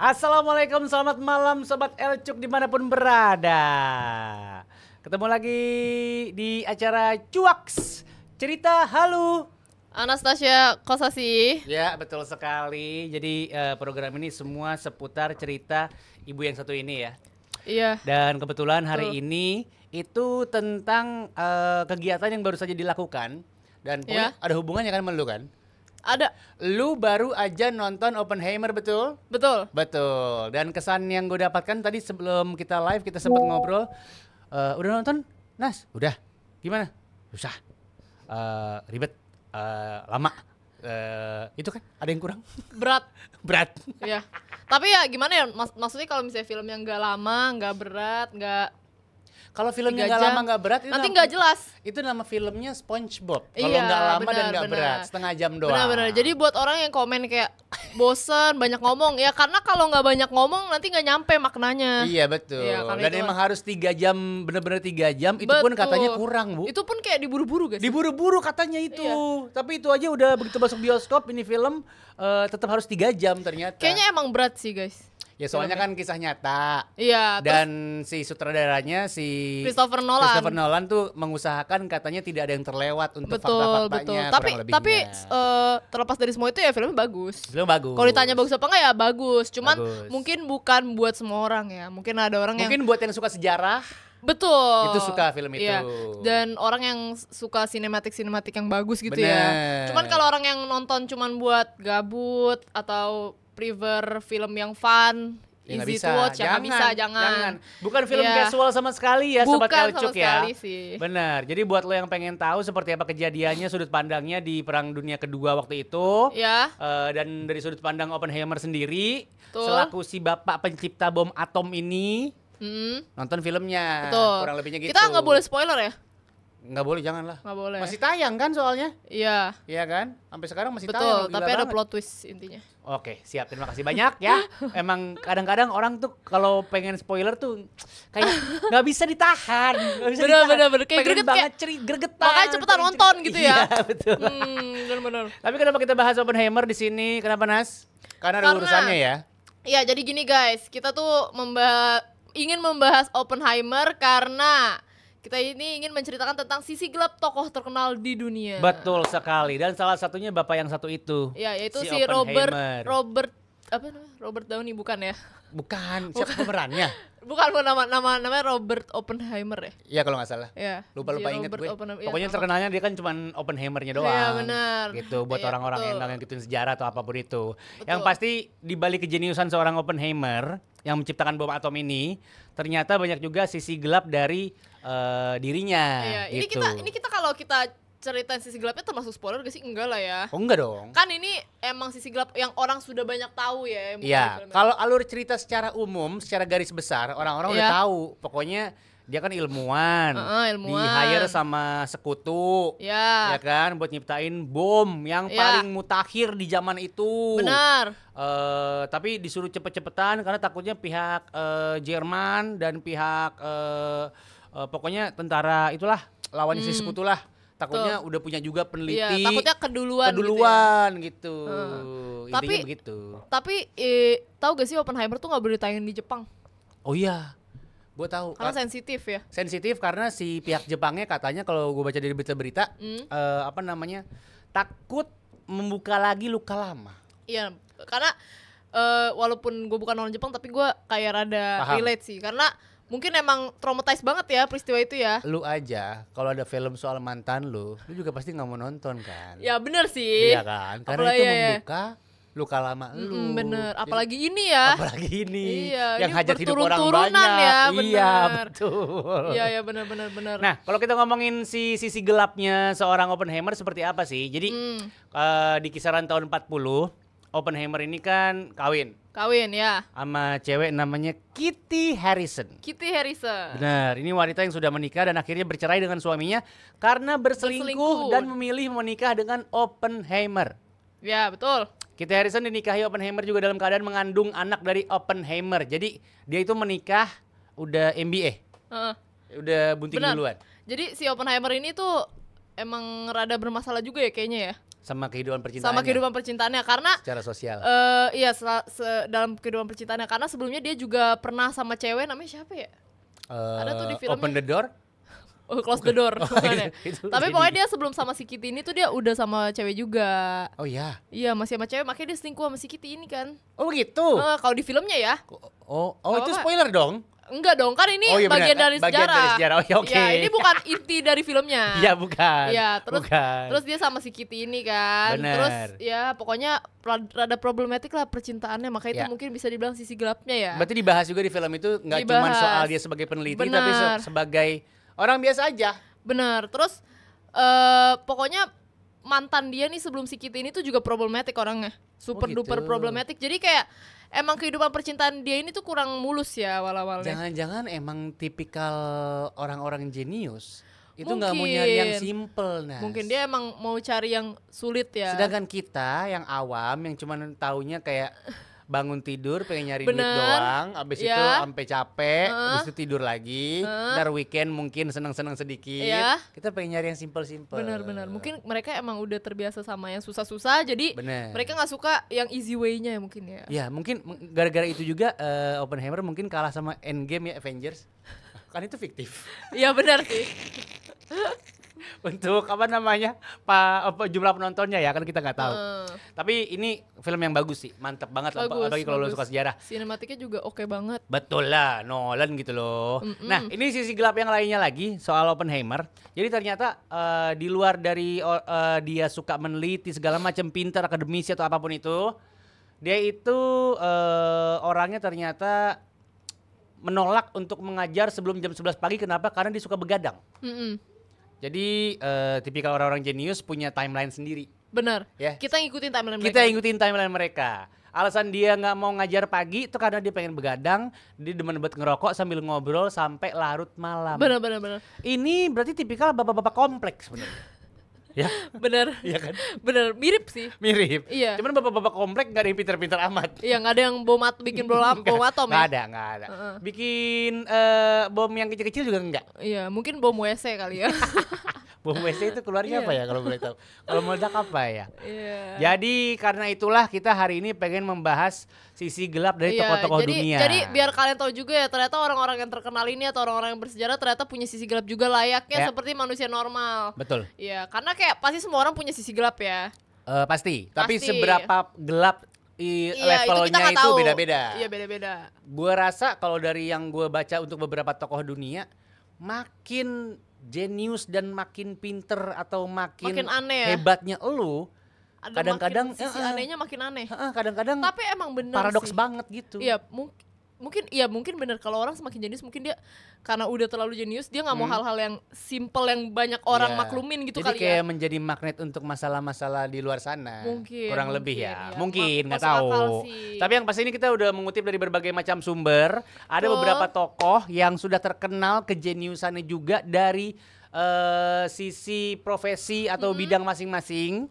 Assalamualaikum, selamat malam Sobat Elcuk dimanapun berada. Ketemu lagi di acara Cuaks Cerita Halu. Anastasia Kosasi. Ya, betul sekali. Jadi program ini semua seputar cerita ibu yang satu ini ya. Iya. Dan kebetulan hari ini itu tentang kegiatan yang baru saja dilakukan. Dan pokoknya ada hubungannya kan sama lu kan? Ada. Lu baru aja nonton Oppenheimer, betul? Betul. Betul. Dan kesan yang gue dapatkan tadi sebelum kita live kita sempat ngobrol. Udah nonton? Nas? Udah. Gimana? Susah. Ribet. Lama. Itu kan ada yang kurang. Berat. Berat. Iya. Tapi ya gimana ya? Maksudnya kalau misalnya film yang nggak lama, nggak berat, nggak. Kalau filmnya nggak lama nggak berat, itu nanti nggak jelas. Itu nama filmnya SpongeBob. Kalau Iya, nggak lama dan nggak benar. berat, setengah jam doang. Benar-benar. Jadi buat orang yang komen kayak bosen, banyak ngomong, ya karena kalau nggak banyak ngomong nanti nggak nyampe maknanya. Iya betul. Iya, dan emang harus 3 jam, bener-bener 3 jam. Itu pun katanya kurang, Bu. Itu pun kayak diburu-buru guys. Diburu-buru katanya itu. Iya. Tapi itu aja udah begitu masuk bioskop ini film tetap harus 3 jam ternyata. Kayaknya emang berat sih guys. Ya soalnya kan kisah nyata. Iya. Dan si sutradaranya si Christopher Nolan tuh mengusahakan katanya tidak ada yang terlewat untuk fakta-faktanya. Tapi terlepas dari semua itu ya filmnya bagus. Film bagus. Kalau ditanya bagus apa enggak ya bagus. Cuman bagus. Mungkin bukan buat semua orang ya. Mungkin ada orang mungkin buat yang suka sejarah. Betul. Itu suka film itu. Iya. Dan orang yang suka sinematik yang bagus gitu. Bener. Ya. Cuman kalau orang yang nonton cuman buat gabut atau prefer film yang fun, ya, easy to watch, jangan. Bukan film casual sama sekali ya, Sobat Elcuk ya. Sih. Benar. Jadi buat lo yang pengen tahu seperti apa kejadiannya, sudut pandangnya di Perang Dunia Kedua waktu itu, ya. Dan dari sudut pandang Oppenheimer sendiri, Betul. selaku si bapak pencipta bom atom ini, nonton filmnya. Betul. Kurang lebihnya gitu. Kita nggak boleh spoiler ya? Nggak boleh, janganlah. Nggak boleh. Masih tayang kan soalnya? Iya. Iya kan? Sampai sekarang masih tayang. Betul, tapi ada plot twist intinya. Oke, siap. Terima kasih banyak ya. Emang kadang-kadang orang tuh kalau pengen spoiler tuh kayak nggak bisa ditahan. Bener. Kayak greget banget, gregetan. Makanya cepetan nonton gitu ya. Iya, betul. Bener. Tapi kenapa kita bahas Oppenheimer di sini? Kenapa, Nas? Karena ada urusannya ya. Iya, jadi gini guys. Kita tuh ingin membahas Oppenheimer karena kita ini ingin menceritakan tentang sisi gelap tokoh terkenal di dunia. Betul sekali. Dan salah satunya bapak yang satu itu. Ya, yaitu si Oppenheimer. Robert Downey bukan ya? Bukan. Siapa pemerannya? Bukan namanya Robert Oppenheimer ya? Iya kalau nggak salah. Ya. Lupa inget gue. Pokoknya Pokoknya terkenalnya dia kan cuman Oppenheimer-nya doang. Iya benar. Gitu buat orang-orang yang nggak ngikutin sejarah atau apapun itu. Betul. Yang pasti di balik kejeniusan seorang Oppenheimer yang menciptakan bom atom ini, ternyata banyak juga sisi gelap dari dirinya. Iya. Gitu. Ini kita kalau kita ceritain sisi gelapnya termasuk spoiler gak sih? Enggak lah ya. Oh enggak dong. Kan ini emang sisi gelap yang orang sudah banyak tahu ya. Iya. Kalau alur cerita secara umum, secara garis besar, orang-orang udah tahu. Pokoknya dia kan ilmuwan. Di-hire sama sekutu. Ya kan, buat nyiptain bom yang paling mutakhir di zaman itu. Benar. Tapi disuruh cepet-cepetan karena takutnya pihak Jerman dan pihak pokoknya tentara itulah lawannya si sekutu lah. Takutnya udah punya juga peneliti. Iya, takutnya keduluan gitu. Intinya begitu. Tapi tahu gak sih Oppenheimer tuh nggak boleh tayang di Jepang? Oh iya, gue tahu. Karena sensitif ya. Sensitif karena si pihak Jepangnya katanya kalau gue baca dari berita-berita, takut membuka lagi luka lama. Iya, karena walaupun gue bukan orang Jepang tapi gue kayak rada relate sih, karena mungkin emang traumatized banget ya peristiwa itu ya. Lu aja kalau ada film soal mantan lu juga pasti nggak mau nonton kan? Ya bener sih. Iya kan? Karena itu membuka luka lama lu. Bener. Apalagi ini ya. Apalagi ini. Iya, yang ini hajat hidup orang banyak. Ya, bener. Iya betul. Iya bener. Nah kalau kita ngomongin sisi gelapnya seorang Oppenheimer seperti apa sih? Jadi di kisaran tahun 40 Oppenheimer ini kan kawin ya sama cewek namanya Kitty Harrison. Benar, ini wanita yang sudah menikah dan akhirnya bercerai dengan suaminya karena berselingkuh dan memilih menikah dengan Oppenheimer. Ya betul. Kitty Harrison dinikahi Oppenheimer juga dalam keadaan mengandung anak dari Oppenheimer. Jadi dia itu menikah udah MBA, udah bunting duluan. Jadi si Oppenheimer ini tuh emang rada bermasalah juga ya kayaknya ya. sama kehidupan percintaannya. Sama kehidupan percintaannya karena secara sosial. Iya, dalam kehidupan percintaannya karena sebelumnya dia juga pernah sama cewek namanya siapa ya? Ada tuh di filmnya. Open the Door. Close the Door. Tapi pokoknya dia sebelum sama si Kitty ini tuh dia udah sama cewek juga. Oh iya. Iya, masih sama cewek, makanya dia selingkuh sama si Kitty ini kan. Oh gitu. Kalau di filmnya ya. Itu spoiler dong. Enggak dong, kan ini bagian dari sejarah. Bagian dari sejarah. Oh, ya, oke. Ya, ini bukan inti dari filmnya. Iya, bukan. Iya, terus dia sama si Kitty ini kan. Bener. Terus ya pokoknya rada problematik lah percintaannya, makanya itu mungkin bisa dibilang sisi gelapnya ya. Berarti dibahas juga di film itu nggak cuma soal dia sebagai peneliti, tapi sebagai orang biasa aja. Bener. Terus pokoknya mantan dia nih sebelum si Kitty ini tuh juga problematik orangnya. Super duper problematik. Jadi kayak emang kehidupan percintaan dia ini tuh kurang mulus ya awal-awalnya. Jangan-jangan emang tipikal orang-orang jenius. Itu nggak mau nyari yang simple, Nas. Mungkin dia emang mau cari yang sulit ya. Sedangkan kita yang awam yang cuman taunya kayak bangun tidur pengen nyari duit doang, abis itu sampai capek, abis itu tidur lagi, ntar weekend mungkin seneng-seneng sedikit. Kita pengen nyari yang simple-simple. Benar-benar. Mungkin mereka emang udah terbiasa sama yang susah-susah, jadi mereka nggak suka yang easy way-nya ya mungkin ya. Ya mungkin gara-gara itu juga Oppenheimer mungkin kalah sama Endgame ya Avengers. Kan itu fiktif. Iya benar sih. Untuk jumlah penontonnya ya kan kita nggak tahu. Tapi ini film yang bagus sih, mantep banget. Apalagi kalau lo suka sejarah. Sinematiknya juga oke banget. Betul lah, Nolan gitu loh. Nah ini sisi gelap yang lainnya lagi soal Oppenheimer. Jadi ternyata di luar dari dia suka meneliti segala macam, pintar, akademisi atau apapun itu, dia itu orangnya ternyata menolak untuk mengajar sebelum jam 11 pagi. Kenapa? Karena dia suka begadang. Jadi tipikal orang-orang jenius punya timeline sendiri. Benar. Ya. Kita ngikutin timeline mereka. Kita ngikutin timeline mereka. Alasan dia nggak mau ngajar pagi itu karena dia pengen begadang, dia demen banget ngerokok sambil ngobrol sampai larut malam. Benar. Ini berarti tipikal bapak-bapak kompleks sebenarnya. Ya. Benar. Iya kan? Benar, mirip sih. Mirip. Iya. Cuman bapak-bapak komplek nggak ada yang pintar-pintar amat. Iya, nggak ada yang bikin bom atom ya. Nggak ada. Bikin bom yang kecil-kecil juga enggak. Iya, mungkin bom WC kali ya. Bom WC itu keluarnya apa ya kalau boleh tahu? Kalau meledak apa ya? Iya. Jadi karena itulah kita hari ini pengen membahas sisi gelap dari tokoh-tokoh dunia. Jadi biar kalian tahu juga ya, ternyata orang-orang yang terkenal ini atau orang-orang yang bersejarah ternyata punya sisi gelap juga layaknya seperti manusia normal. Betul. Iya, karena kayak pasti semua orang punya sisi gelap ya. Pasti. Tapi seberapa gelap levelnya itu beda-beda. Iya, beda-beda. Gua rasa kalau dari yang gua baca untuk beberapa tokoh dunia, makin jenius dan makin pinter atau makin aneh ya? Hebatnya elu, kadang-kadang sisi anehnya makin aneh. Kadang-kadang tapi emang bener paradoks sih. banget gitu. Iya, mungkin bener kalau orang semakin jenius mungkin dia karena udah terlalu jenius dia nggak mau hal-hal yang simple yang banyak orang maklumin gitu. Jadi kali kayak ya. menjadi magnet untuk masalah-masalah di luar sana. Kurang lebih ya. Mungkin nggak tahu. Tapi yang pasti ini kita udah mengutip dari berbagai macam sumber. Ada beberapa tokoh yang sudah terkenal kejeniusannya juga dari sisi profesi atau bidang masing-masing,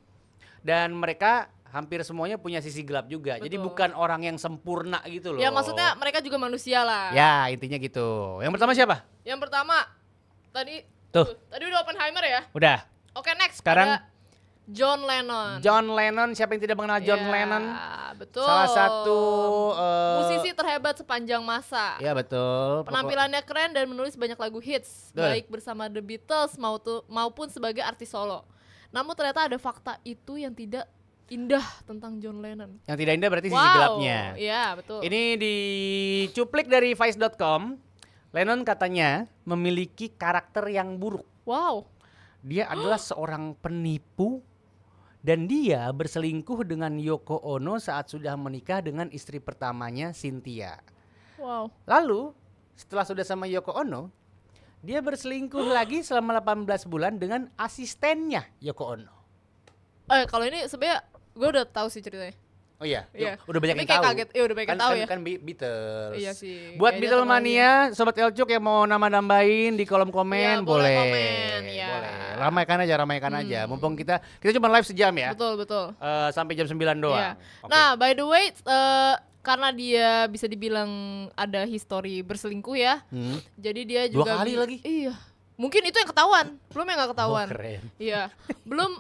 dan mereka hampir semuanya punya sisi gelap juga. Betul. Jadi bukan orang yang sempurna gitu loh. Ya maksudnya mereka juga manusia lah. Ya intinya gitu. Yang pertama siapa? Yang pertama tadi udah Oppenheimer ya. Udah. Oke, next. Sekarang ada John Lennon. John Lennon, siapa yang tidak mengenal John Lennon? Betul. Salah satu musisi terhebat sepanjang masa. Ya betul. Penampilannya keren dan menulis banyak lagu hits, baik bersama The Beatles maupun sebagai artis solo. Namun ternyata ada fakta itu yang tidak indah tentang John Lennon. Yang tidak indah berarti sisi gelapnya. Iya, betul. Ini dicuplik dari Vice.com. Lennon katanya memiliki karakter yang buruk. Wow. Dia adalah seorang penipu dan dia berselingkuh dengan Yoko Ono saat sudah menikah dengan istri pertamanya, Cynthia. Wow. Lalu setelah sudah sama Yoko Ono, dia berselingkuh lagi selama 18 bulan dengan asistennya Yoko Ono. Kalau ini sebenarnya gue udah tahu sih ceritanya. Oh iya. Udah banyak yang tahu. Kaget. Udah banyak yang tahu ya. Kan Beatles. Iya sih. Buat Beatlemania, Sobat Elcuk yang mau nama-nambahin di kolom komen, boleh. Komen, ya. Boleh. Ramaikan aja. Mumpung kita cuma live sejam ya. Betul. Sampai jam 9 doang. Iya. Okay. Nah, by the way, karena dia bisa dibilang ada histori berselingkuh ya. Jadi dia juga 2 kali lagi. Iya. Mungkin itu yang ketahuan, belum yang nggak ketahuan. Keren. Iya, belum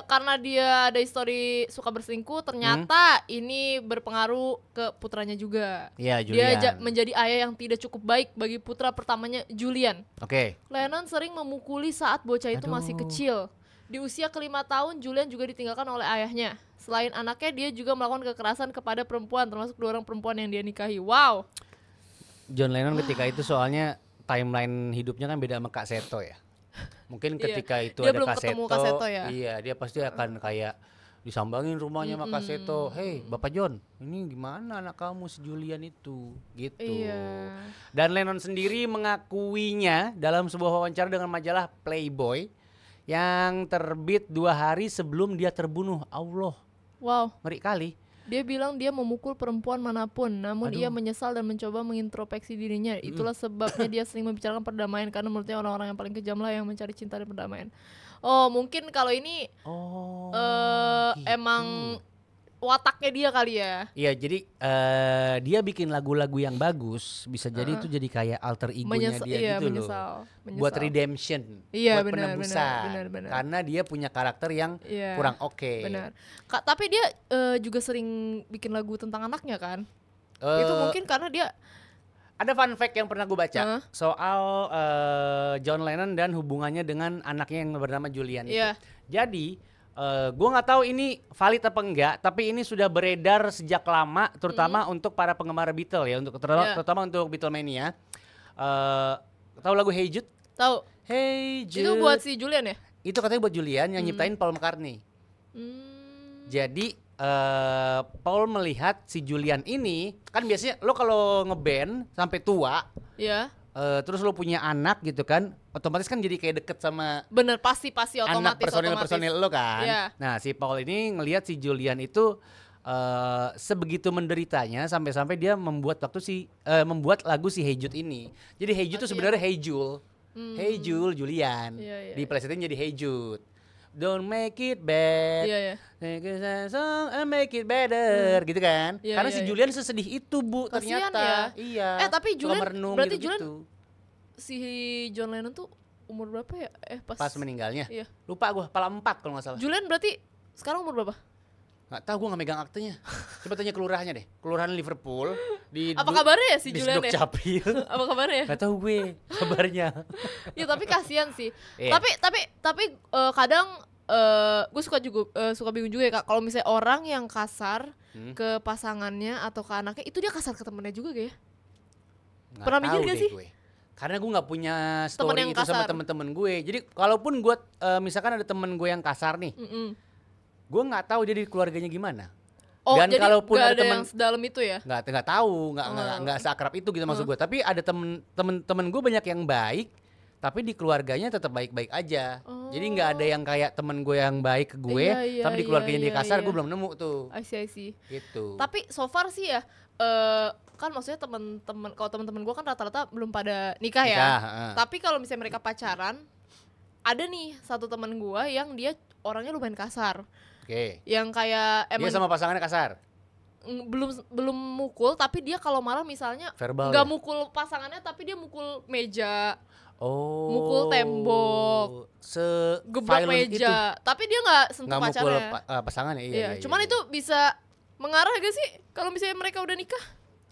karena dia ada histori suka berselingkuh, ternyata ini berpengaruh ke putranya juga. Iya, Julian. Dia menjadi ayah yang tidak cukup baik bagi putra pertamanya, Julian. Oke. Lennon sering memukuli saat bocah itu masih kecil. Di usia ke-5 tahun, Julian juga ditinggalkan oleh ayahnya. Selain anaknya, dia juga melakukan kekerasan kepada perempuan, termasuk 2 orang perempuan yang dia nikahi. Wow. John Lennon ketika itu soalnya timeline hidupnya kan beda sama Kak Seto ya. Mungkin ketika itu dia ada belum Kak ketemu Seto, Kak Seto ya. Iya, dia pasti akan kayak disambangin rumahnya sama Kak Seto. Hey, Bapak John, ini gimana anak kamu si Julian itu? Gitu. Iya. Dan Lennon sendiri mengakuinya dalam sebuah wawancara dengan majalah Playboy yang terbit 2 hari sebelum dia terbunuh. Allah. Wow. Ngeri kali. Dia bilang dia memukul perempuan manapun, namun ia menyesal dan mencoba mengintrospeksi dirinya. Itulah sebabnya dia sering membicarakan perdamaian, karena menurutnya orang-orang yang paling kejam lah yang mencari cinta dan perdamaian. Oh, mungkin kalau ini gitu. emang wataknya dia kali ya. Iya, jadi dia bikin lagu-lagu yang bagus, bisa jadi itu jadi kayak alter egonya dia gitu loh. Buat redemption, buat penebusan. Benar. Karena dia punya karakter yang kurang oke. Benar. Tapi dia juga sering bikin lagu tentang anaknya kan? Itu mungkin karena dia ada fun fact yang pernah gue baca soal John Lennon dan hubungannya dengan anaknya yang bernama Julian itu. Jadi gue nggak tahu ini valid apa enggak, tapi ini sudah beredar sejak lama, terutama untuk para penggemar Beatles ya, untuk terutama untuk Beatlemania. Tahu lagu Hey Jude? Tahu. Hey Jude. Itu buat si Julian ya? Itu katanya buat Julian yang nyiptain Paul McCartney. Jadi Paul melihat si Julian ini, kan biasanya lo kalau ngeband sampai tua, terus lo punya anak gitu kan, otomatis kan jadi kayak deket sama pasti anak personil lo kan. Nah, si Paul ini ngelihat si Julian itu sebegitu menderitanya sampai-sampai dia membuat membuat lagu si Hey Jude ini. Jadi Hey Jude itu sebenarnya Hey Jul. Hey Jul, Julian. Diplesetin jadi Hey Jude. Don't make it bad. Make it song and make it better gitu kan. Karena si Julian sesedih itu, Bu, ternyata. Iya. Tapi Julian berarti gitu. Julian si John Lennon tuh umur berapa ya? Pas meninggalnya. Lupa gua, kepala 4 kalau enggak salah. Julian berarti sekarang umur berapa? Nggak tahu, gue nggak megang aktenya. Coba tanya kelurahnya deh, kelurahan Liverpool di apa kabarnya ya si di Julian ya? Capil. Apa kabarnya? Nggak tahu gue kabarnya. Ya tapi kasihan sih. Tapi kadang gue suka bingung juga ya Kak, kalau misalnya orang yang kasar ke pasangannya atau ke anaknya, itu dia kasar ke temennya juga gak ya? Pernah mikir gak sih? Gue. Karena gue nggak punya story itu sama temen-temen gue. Jadi kalaupun gue misalkan ada temen gue yang kasar nih, gue nggak tahu dia di keluarganya gimana. Dan jadi kalaupun ada temen yang sedalam itu ya? Nggak tahu, nggak seakrab itu gitu maksud gue. Tapi ada temen gue banyak yang baik, tapi di keluarganya tetap baik-baik aja. Jadi nggak ada yang kayak temen gue yang baik ke gue, tapi di keluarganya dia kasar, gue belum nemu tuh. I see. Gitu. Tapi so far sih ya, kan maksudnya teman-teman gue kan rata-rata belum pada nikah ya. Tapi kalau misalnya mereka pacaran, ada nih satu teman gue yang dia orangnya lumayan kasar. Yang kayak dia sama pasangannya kasar. Belum mukul, tapi dia kalau marah misalnya nggak mukul pasangannya, tapi dia mukul meja. Mukul tembok, gebrak meja, tapi dia nggak sentuh pacarnya. Mukul pasangannya, iya. Cuman itu bisa mengarah gak sih kalau misalnya mereka udah nikah?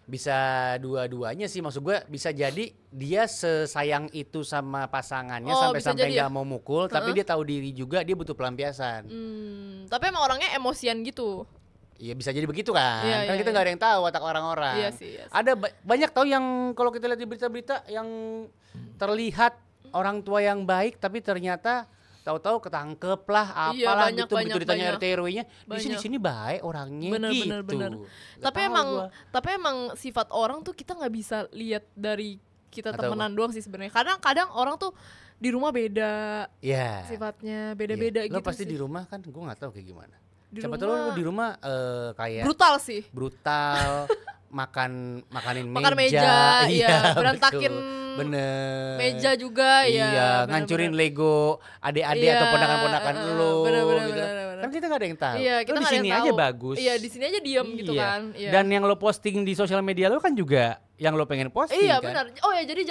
Bisa dua-duanya sih, maksud gue bisa jadi dia sesayang itu sama pasangannya sampai nggak mau mukul, tapi dia tahu diri juga dia butuh pelampiasan. Tapi emang orangnya emosian gitu. Iya, bisa jadi begitu kan. Kan kita nggak ada yang tahu watak orang-orang. Iya sih. Ada banyak tahu yang kalau kita lihat di berita-berita yang terlihat orang tua yang baik, tapi ternyata tahu-tahu ketangkep lah apalah gitu, begitu ditanya RT RW-nya di sini baik orangnya. Bener. Tapi emang sifat orang tuh kita nggak bisa lihat dari kita temenan doang sih sebenarnya. Kadang orang tuh di rumah beda, sifatnya beda-beda gitu. Lo pasti sih. Di rumah kan, gue nggak tahu kayak gimana. Siapa tahu lo di rumah kayak brutal, makanin meja, iya, berantakin meja juga, ngancurin Lego adik-adik atau ponakan-ponakan lo gitu. Kan kita nggak ada yang tahu. Iya, kita di sini aja bagus. Iya, di sini aja diem gitu kan. Iya. Dan yang lo posting di sosial media lo kan juga yang lo pengen posting. Iya, kan? benar. Oh ya, jadi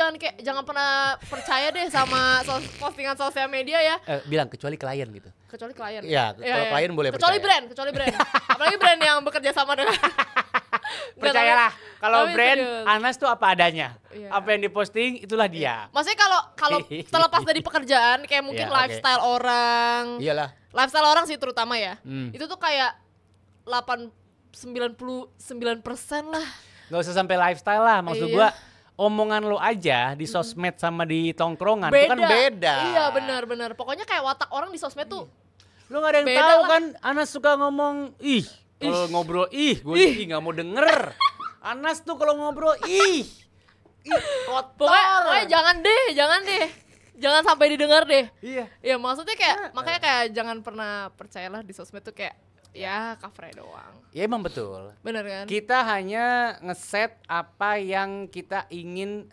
jangan pernah percaya deh sama postingan sosial media ya. Bilang kecuali klien gitu. Kecuali klien. Iya, kalau klien boleh kecuali percaya. kecuali brand. Apalagi brand yang bekerja sama dengan Percayalah, kalau brand serius. Anas tuh apa adanya. Iya. Apa yang diposting itulah dia. Maksudnya kalau terlepas dari pekerjaan kayak mungkin Iya, lifestyle orang. Iyalah. Lifestyle orang sih terutama ya. Hmm. Itu tuh kayak 99% lah. Gak usah sampai lifestyle lah, maksud Iya. gua omongan lo aja di sosmed sama di tongkrongan itu kan beda. Iya, benar. Pokoknya kayak watak orang di sosmed tuh Lo gak ada yang beda tahu lah. kan Anas suka ngomong kalau ngobrol gue nggak mau denger. Anas tuh kalau ngobrol kotor. Pokoknya jangan deh. Jangan sampai didengar deh. Iya. Ya maksudnya kayak makanya kayak jangan pernah percayalah di sosmed tuh kayak ya cover doang. Ya emang betul. Bener kan? Kita hanya ngeset apa yang kita ingin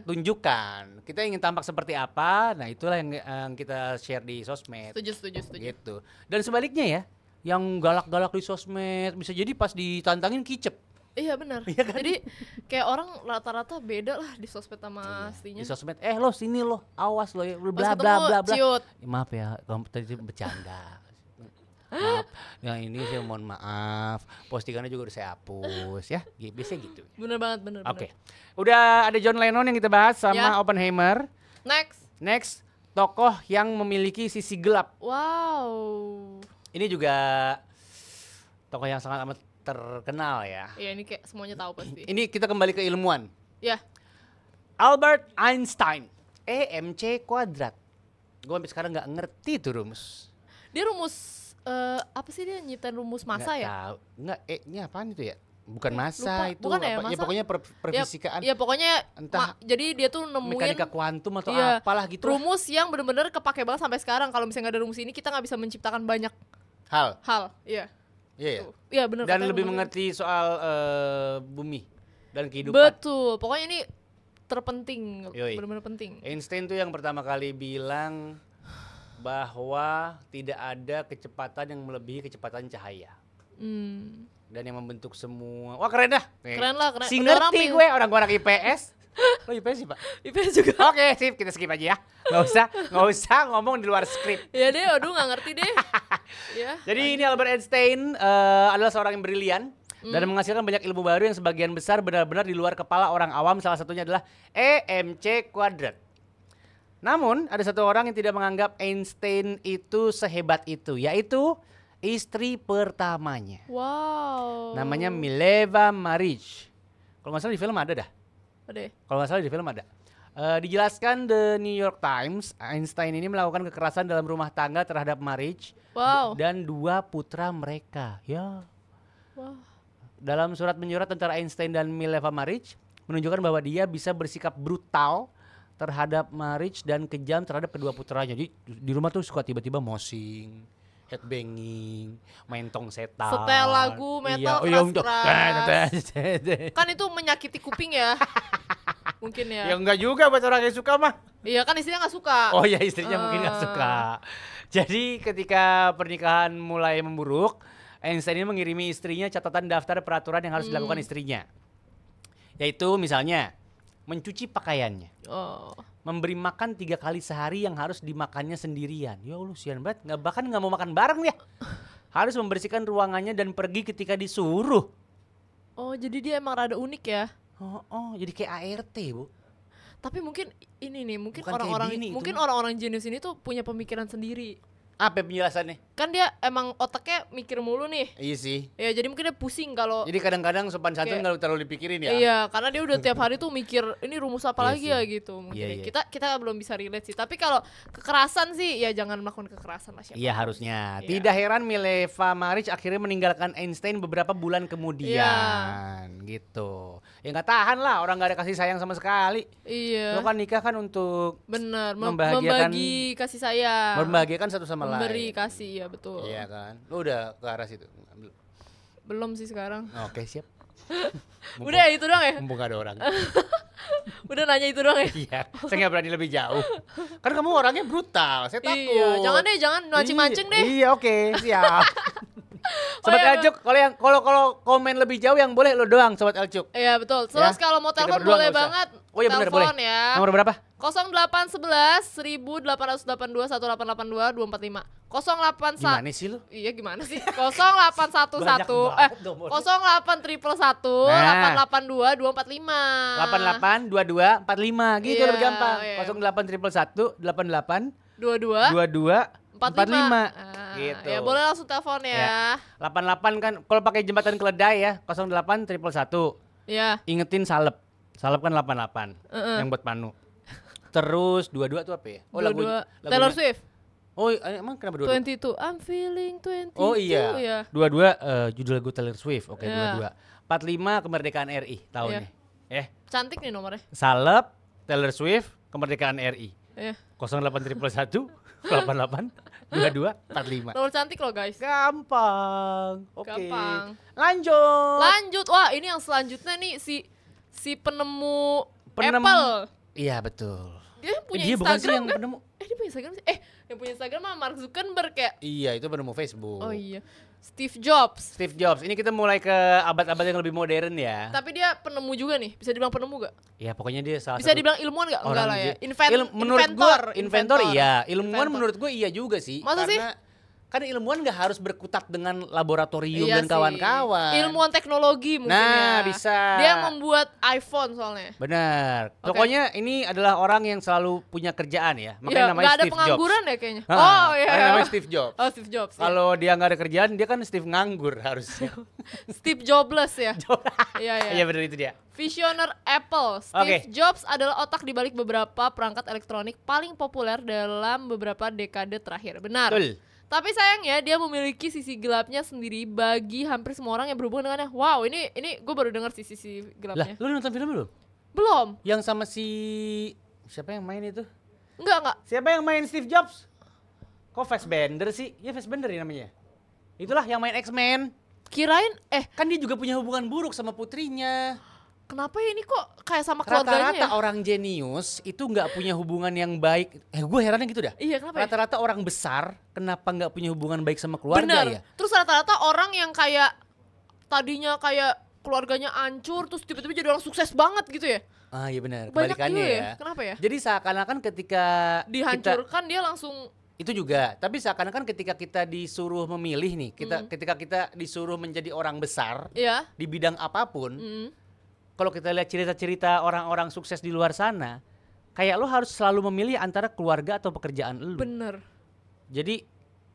tunjukkan. Kita ingin tampak seperti apa, nah itulah yang kita share di sosmed. Setuju. Gitu. Dan sebaliknya ya, yang galak-galak di sosmed bisa jadi pas ditantangin kicep. Iya benar. Iya kan? Jadi kayak orang rata-rata beda lah di sosmed sama aslinya. Di sosmed, lo sini lo, awas lo ya, bla Pas bla bla bla. ciut. Maaf ya, kamu tadi bercanda. Maaf, yang ini saya mohon maaf. Postingannya juga udah saya hapus ya. Biasanya gitu. Bener banget. Oke. Udah ada John Lennon yang kita bahas sama Ya. Oppenheimer. Next, tokoh yang memiliki sisi gelap. Wow. Ini juga tokoh yang sangat amat terkenal ya. Iya ini kayak semuanya tahu pasti. Ini kita kembali ke ilmuwan. Ya. Albert Einstein, EMC kuadrat. Gue sampai sekarang nggak ngerti tuh rumus. Dia rumus apa sih dia nyiptain rumus massa Nggak ya? tahu. Nggak, E-nya apaan itu ya? Bukan massa Lupa. itu. Bukan ya, apa? massa? Ya pokoknya perfisikaan. Ya pokoknya Entah jadi dia tuh nemuin mekanika kuantum atau iya, apalah gitu. rumus yang bener-bener kepake banget sampai sekarang. Kalau misalnya nggak ada rumus ini kita nggak bisa menciptakan banyak hal. Iya. Iya ya. Iya benar. Dan lebih mengerti soal bumi dan kehidupan. Betul. Pokoknya ini terpenting, Yoi. benar-benar penting. Einstein tuh yang pertama kali bilang bahwa tidak ada kecepatan yang melebihi kecepatan cahaya. Dan yang membentuk semua. Wah keren dah. Keren lah, keren. Si Udah ngerti ramping. gue, orang gue anak IPS. Lo IPS sih Pak? IPS juga. Oke sip, kita skip aja ya. Nggak usah ngomong di luar skrip. Ya deh, aduh nggak ngerti deh. Ya. Jadi ini Albert Einstein adalah seorang yang brilian dan menghasilkan banyak ilmu baru yang sebagian besar benar-benar di luar kepala orang awam. Salah satunya adalah EMC kuadrat. Namun ada satu orang yang tidak menganggap Einstein itu sehebat itu, yaitu istri pertamanya. Wow. Namanya Mileva Maric. Kalau nggak salah di film ada dah. Ada. Kalau nggak salah di film ada. Dijelaskan The New York Times, Einstein ini melakukan kekerasan dalam rumah tangga terhadap Maric dan 2 putra mereka. Ya. Wow. Dalam surat menyurat antara Einstein dan Mileva Maric menunjukkan bahwa dia bisa bersikap brutal terhadap Maric dan kejam terhadap kedua putranya. Jadi di rumah tuh suka tiba-tiba mosing, headbanging, main tong setan. Setel lagu metal keras-keras. Kan itu menyakiti kuping ya. Mungkin ya. Ya enggak juga buat orang yang suka mah. Iya kan istrinya nggak suka. Oh ya istrinya mungkin nggak suka. Jadi ketika pernikahan mulai memburuk, Einstein ini mengirimi istrinya catatan daftar peraturan yang harus dilakukan istrinya. Yaitu misalnya mencuci pakaiannya, memberi makan 3 kali sehari yang harus dimakannya sendirian. Ya Allah sian banget, bahkan nggak mau makan bareng ya. Harus membersihkan ruangannya dan pergi ketika disuruh. Oh jadi dia emang rada unik ya. Jadi kayak ART Bu. Tapi mungkin ini nih, mungkin Bukan orang-orang jenius ini tuh punya pemikiran sendiri. Apa penjelasannya? Kan dia emang otaknya mikir mulu nih. Iya sih. Ya jadi mungkin dia pusing kalau. Jadi kadang-kadang sopan santun nggak terlalu dipikirin ya. Iya, karena dia udah tiap hari tuh mikir ini rumus apa lagi sih. ya gitu. Mungkin Iya. kita belum bisa relate sih. Tapi kalau kekerasan sih ya jangan melakukan kekerasan lah siapa. Iya harusnya. Iya. Tidak heran Mileva Maric akhirnya meninggalkan Einstein beberapa bulan kemudian. Gitu. Ya nggak tahan lah, orang nggak ada kasih sayang sama sekali. Iya. Lo kan nikah kan untuk benar membahagiakan- membagi kasih sayang. membahagiakan satu sama lain. Memberi kasih ya betul. Iya kan. Lo udah ke arah situ? Belum sih sekarang. Oke siap. Udah itu doang ya. Mumpung gak ada orang. Udah nanya itu doang ya? Iya, saya nggak berani lebih jauh. Kan kamu orangnya brutal, saya takut. Iya, jangan mancing-mancing deh. Iya, oke, siap. Sobat Elcuk, kalau komen lebih jauh yang boleh lo doang Sobat Elcuk. Iya betul. Terus kalau mau telepon boleh banget. Oh iya benar boleh. Ya. Nomor berapa? 0811 1882 1882 245. 081. Gimana sih lu? Iya gimana sih? 0811 0811 882 245. 88 22 45 gitu lebih gampang. 0811 88 22 45. Gitu. Ya boleh langsung telepon ya. 88 kan kalau pakai jembatan keledai ya 08 111. Ya. Ingetin salep. Salep kan 88 yang buat Panu. Terus 22 tuh apa ya? Oh lagunya Taylor Swift. Oh emang kenapa 22? 22 I'm feeling 22. Oh iya. 22 judul lagu Taylor Swift. Oke, 22. 45 kemerdekaan RI tahunnya. Cantik nih nomornya. Salep, Taylor Swift, kemerdekaan RI. 0811 88 22 45. Nomor cantik loh guys. Gampang. Oke. Gampang. Lanjut. Wah, ini yang selanjutnya nih si penemu Apple. Iya betul. Dia punya Instagram bukan sih yang kan? penemu. Dia punya Instagram sih. Yang punya Instagram mah Mark Zuckerberg ya. Iya, itu penemu Facebook. Oh iya. Steve Jobs. Ini kita mulai ke abad-abad yang lebih modern ya. Tapi dia penemu juga nih. Bisa dibilang penemu gak? Ya pokoknya dia salah bisa dibilang ilmuwan gak? Enggak lah ya. Inventor iya. Ilmuwan menurut gue iya juga sih. Masa karena sih? Kan ilmuwan gak harus berkutat dengan laboratorium dan kawan-kawan. Ilmuwan teknologi mungkin bisa. Dia membuat iPhone soalnya. Benar. Pokoknya ini adalah orang yang selalu punya kerjaan ya. Makanya namanya Steve Jobs. Gak ada pengangguran ya kayaknya. Namanya Steve Jobs. Oh Steve Jobs. Kalau dia gak ada kerjaan dia kan Steve nganggur harusnya. Steve Jobless ya. Iya benar itu dia. Visioner Apple, Steve Jobs adalah otak di balik beberapa perangkat elektronik paling populer dalam beberapa dekade terakhir. Benar. Betul. Tapi sayangnya dia memiliki sisi gelapnya sendiri bagi hampir semua orang yang berhubungan dengannya. Wow, ini gue baru dengar sisi gelapnya. Lah, lu nonton film belum? Belum. Yang sama siapa yang main itu? Enggak. Siapa yang main Steve Jobs? Kok Fassbender sih? Ya Fassbender ya namanya. Itulah yang main X-Men. Kirain kan dia juga punya hubungan buruk sama putrinya. Kenapa ya ini kok kayak sama keluarganya rata-rata orang jenius itu nggak punya hubungan yang baik. Gue herannya gitu dah. Iya, kenapa rata-rata orang besar kenapa nggak punya hubungan baik sama keluarga ya? Terus rata-rata orang yang kayak tadinya kayak keluarganya hancur terus tiba-tiba jadi orang sukses banget gitu ya? Ah iya benar. Kebalikannya ya. Kenapa ya? Jadi seakan-akan ketika dihancurkan dia langsung itu juga. Tapi seakan-akan ketika kita disuruh memilih nih, ketika kita disuruh menjadi orang besar di bidang apapun. Kalau kita lihat cerita-cerita orang-orang sukses di luar sana, kayak lo harus selalu memilih antara keluarga atau pekerjaan lo. Bener. Jadi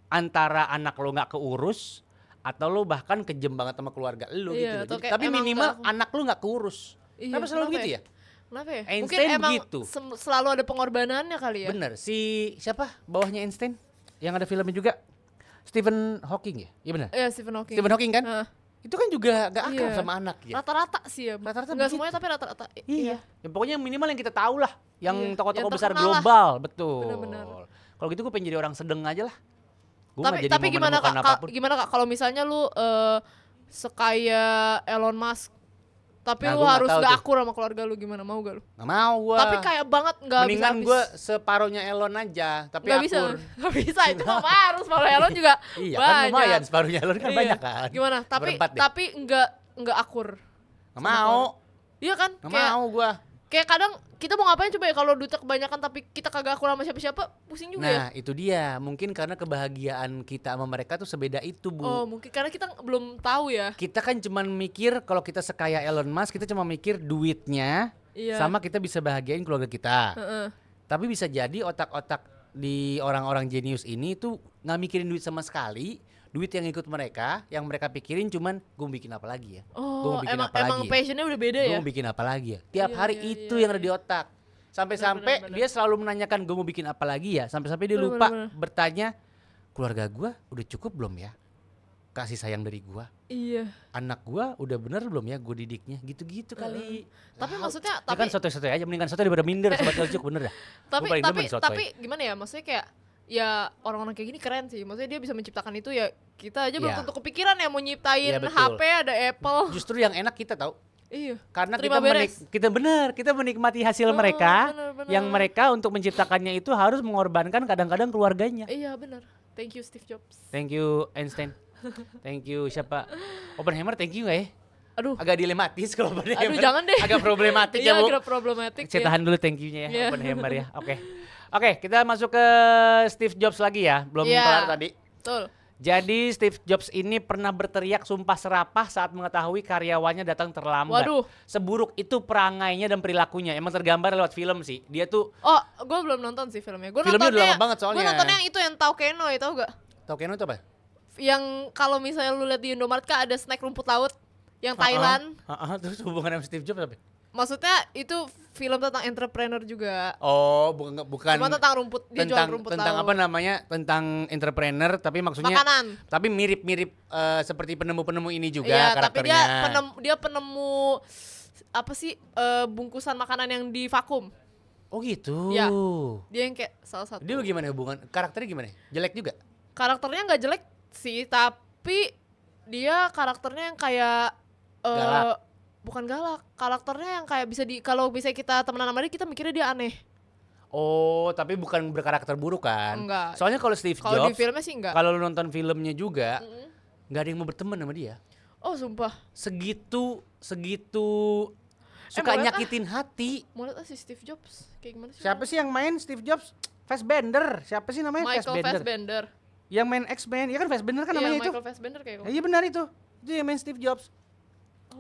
antara anak lo nggak keurus atau lo bahkan kejem banget sama keluarga lo gitu. Tapi minimal anak lo nggak keurus. Kenapa selalu gitu ya? Kenapa ya? Einstein mungkin emang begitu. Selalu ada pengorbanannya kali ya. Bener. Siapa bawahnya Einstein yang ada filmnya juga? Stephen Hawking ya? Iya benar. Iya Stephen Hawking. Stephen Hawking kan? Itu kan juga gak akrab sama anak ya. Rata-rata sih ya. Rata-rata nggak semuanya tapi rata-rata. Iya. Ya, pokoknya minimal yang kita tahu lah, yang tokoh-tokoh besar global, betul. Bener-bener. Kalau gitu gue pengen jadi orang sedeng aja lah. Tapi gimana kak kalau misalnya lu sekaya Elon Musk, tapi lu harus gak akur sama keluarga lu, gimana? Mau gak lu? Gak mau gue. Tapi kayak banget gak bisa. Mendingan gue separuhnya Elon aja, tapi gak akur. Gak bisa, itu mah harus. Separuh Elon juga iya, banyak. Kan lumayan separuhnya Elon kan banyak kan. Gimana? Tapi gak akur. Gak mau. Iya kan? Gak mau gue. Kayak kadang kita mau ngapain coba ya kalau duitnya kebanyakan tapi kita kagak akur sama siapa-siapa, pusing juga ya. Nah itu dia, mungkin karena kebahagiaan kita sama mereka tuh sebeda itu Bu. Oh mungkin karena kita belum tahu ya. Kita kan cuman mikir kalau kita sekaya Elon Musk, kita cuma mikir duitnya sama kita bisa bahagiain keluarga kita. Tapi bisa jadi otak-otak di orang-orang jenius ini tuh gak mikirin duit sama sekali. Duit yang ikut mereka, yang mereka pikirin cuman gue bikin apa lagi ya? Oh, emang passionnya udah beda ya? Gue mau bikin apa lagi ya? Tiap hari itu yang ada di otak. Sampai-sampai dia selalu menanyakan gue mau bikin apa lagi ya? Sampai-sampai dia lupa bertanya, keluarga gue udah cukup belum ya? Kasih sayang dari gue. Iya. Anak gue udah bener belum ya gue didiknya? Gitu-gitu kali. Tapi maksudnya, ya kan sotoy-sotoy aja, mendingan sotoy daripada minder Sobat Elcuk, bener dah. Tapi gimana ya? Maksudnya kayak ya orang-orang kayak gini keren sih. Maksudnya dia bisa menciptakan itu ya. Kita aja belum tentu kepikiran ya mau nyiptain HP ada Apple. Justru yang enak kita tahu. Iya. Karena kita menikmati hasil mereka, bener. Yang mereka untuk menciptakannya itu harus mengorbankan kadang-kadang keluarganya. Iya benar. Thank you Steve Jobs. Thank you Einstein. Thank you siapa? Oppenheimer thank you ya. Aduh. Agak dilematis kalau Oppenheimer. Aduh jangan deh. Agak problematik ya Bu. Iya agak problematik. Saya tahan dulu thank you-nya ya Oppenheimer ya. Oke, kita masuk ke Steve Jobs lagi ya. Belum kelar tadi. Betul. Jadi Steve Jobs ini pernah berteriak sumpah serapah saat mengetahui karyawannya datang terlambat. Waduh. Seburuk itu perangainya dan perilakunya. Emang tergambar lewat film sih. Dia tuh. Oh, gue belum nonton sih filmnya. Filmnya udah lama banget soalnya. Gue nontonnya yang itu yang Taukeno, tau gak? Taukeno itu apa? Yang kalau misalnya lu lihat di Indomaret kan ada snack rumput laut yang Thailand. Terus hubungan sama Steve Jobs apa? Maksudnya itu film tentang entrepreneur juga. Oh, bukan. Cuma tentang rumput, dia jual rumput tentang laut. Apa namanya? Tentang entrepreneur, tapi maksudnya makanan. Tapi mirip-mirip seperti penemu-penemu ini juga iya, karakternya. Tapi dia penemu apa sih bungkusan makanan yang di vakum. Oh gitu. Ya, dia yang kayak salah satu. Dia gimana hubungan? Karakternya gimana? Jelek juga? Karakternya nggak jelek sih, tapi dia karakternya yang kayak galak. Bukan galak, karakternya yang kayak kalau bisa kita temenan sama dia, kita mikirnya dia aneh. Oh, tapi bukan berkarakter buruk kan? Enggak. Soalnya kalau Steve Jobs, kalau di filmnya sih enggak. Kalau lu nonton filmnya juga, nggak ada yang mau berteman sama dia. Oh, sumpah. Segitu suka nyakitin hati. Mau lihat si Steve Jobs kayak gimana sih? Siapa sih yang main Steve Jobs? Fassbender. Siapa sih namanya? Michael Fassbender. Yang main X-Men, ya kan Fassbender kan namanya itu. Michael Fassbender kayak. Iya benar itu. Itu yang main Steve Jobs.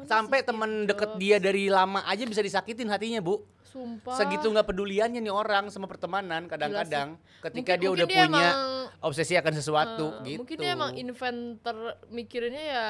Sampai teman deket dia dari lama aja bisa disakitin hatinya, Bu. Sumpah. Segitu nggak peduliannya nih orang sama pertemanan kadang-kadang ketika dia udah dia punya obsesi akan sesuatu gitu. Mungkin dia emang inventor, mikirinnya ya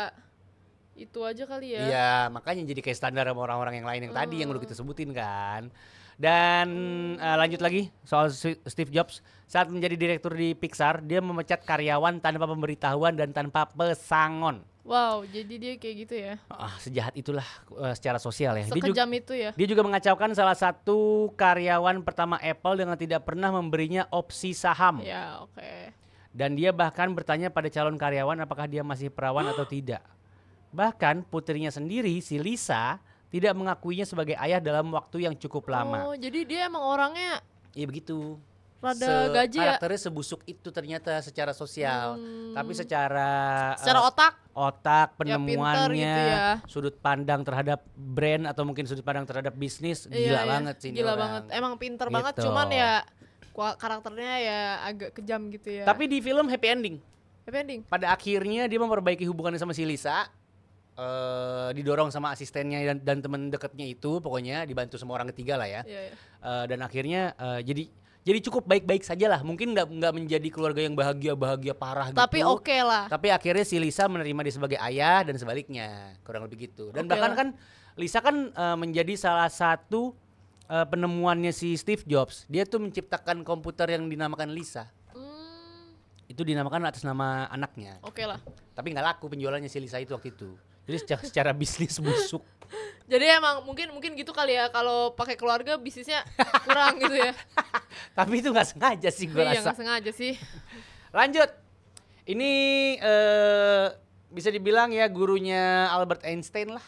itu aja kali ya. Iya, makanya jadi kayak standar sama orang-orang yang lain yang tadi yang udah kita sebutin kan. Dan lanjut lagi soal Steve Jobs. Saat menjadi direktur di Pixar, dia memecat karyawan tanpa pemberitahuan dan tanpa pesangon. Wow, jadi dia kayak gitu ya? Sejahat itulah secara sosial ya. Sekejam itu ya? Dia juga mengacaukan salah satu karyawan pertama Apple dengan tidak pernah memberinya opsi saham. Ya, oke. Dan dia bahkan bertanya pada calon karyawan apakah dia masih perawan atau tidak. Bahkan putrinya sendiri, si Lisa, tidak mengakuinya sebagai ayah dalam waktu yang cukup lama. Oh, jadi dia emang orangnya... Iya begitu. Rada gaji ya? Karakternya sebusuk itu ternyata secara sosial. Tapi secara otak, penemuannya, ya, gitu ya. Sudut pandang terhadap brand atau mungkin sudut pandang terhadap bisnis, gila banget sih. Gila banget, emang pinter gitu. Banget, cuman ya karakternya ya agak kejam gitu ya. Tapi di film happy ending. Happy ending? Pada akhirnya dia memperbaiki hubungannya sama si Lisa. Didorong sama asistennya dan teman dekatnya itu, pokoknya dibantu sama orang ketiga lah ya. Dan akhirnya jadi cukup baik-baik saja lah. Mungkin nggak menjadi keluarga yang bahagia parah gitu. Tapi oke lah. Tapi akhirnya si Lisa menerima dia sebagai ayah dan sebaliknya, kurang lebih gitu. Dan bahkan kan Lisa kan menjadi salah satu penemuannya si Steve Jobs. Dia tuh menciptakan komputer yang dinamakan Lisa. Itu dinamakan atas nama anaknya. Oke lah. Tapi nggak laku penjualannya si Lisa itu waktu itu. Jadi secara bisnis busuk. Jadi emang mungkin gitu kali ya, kalau pakai keluarga bisnisnya kurang gitu ya. Tapi itu nggak sengaja sih gue rasa. Iya nggak sengaja sih. Lanjut. Ini bisa dibilang ya gurunya Albert Einstein lah.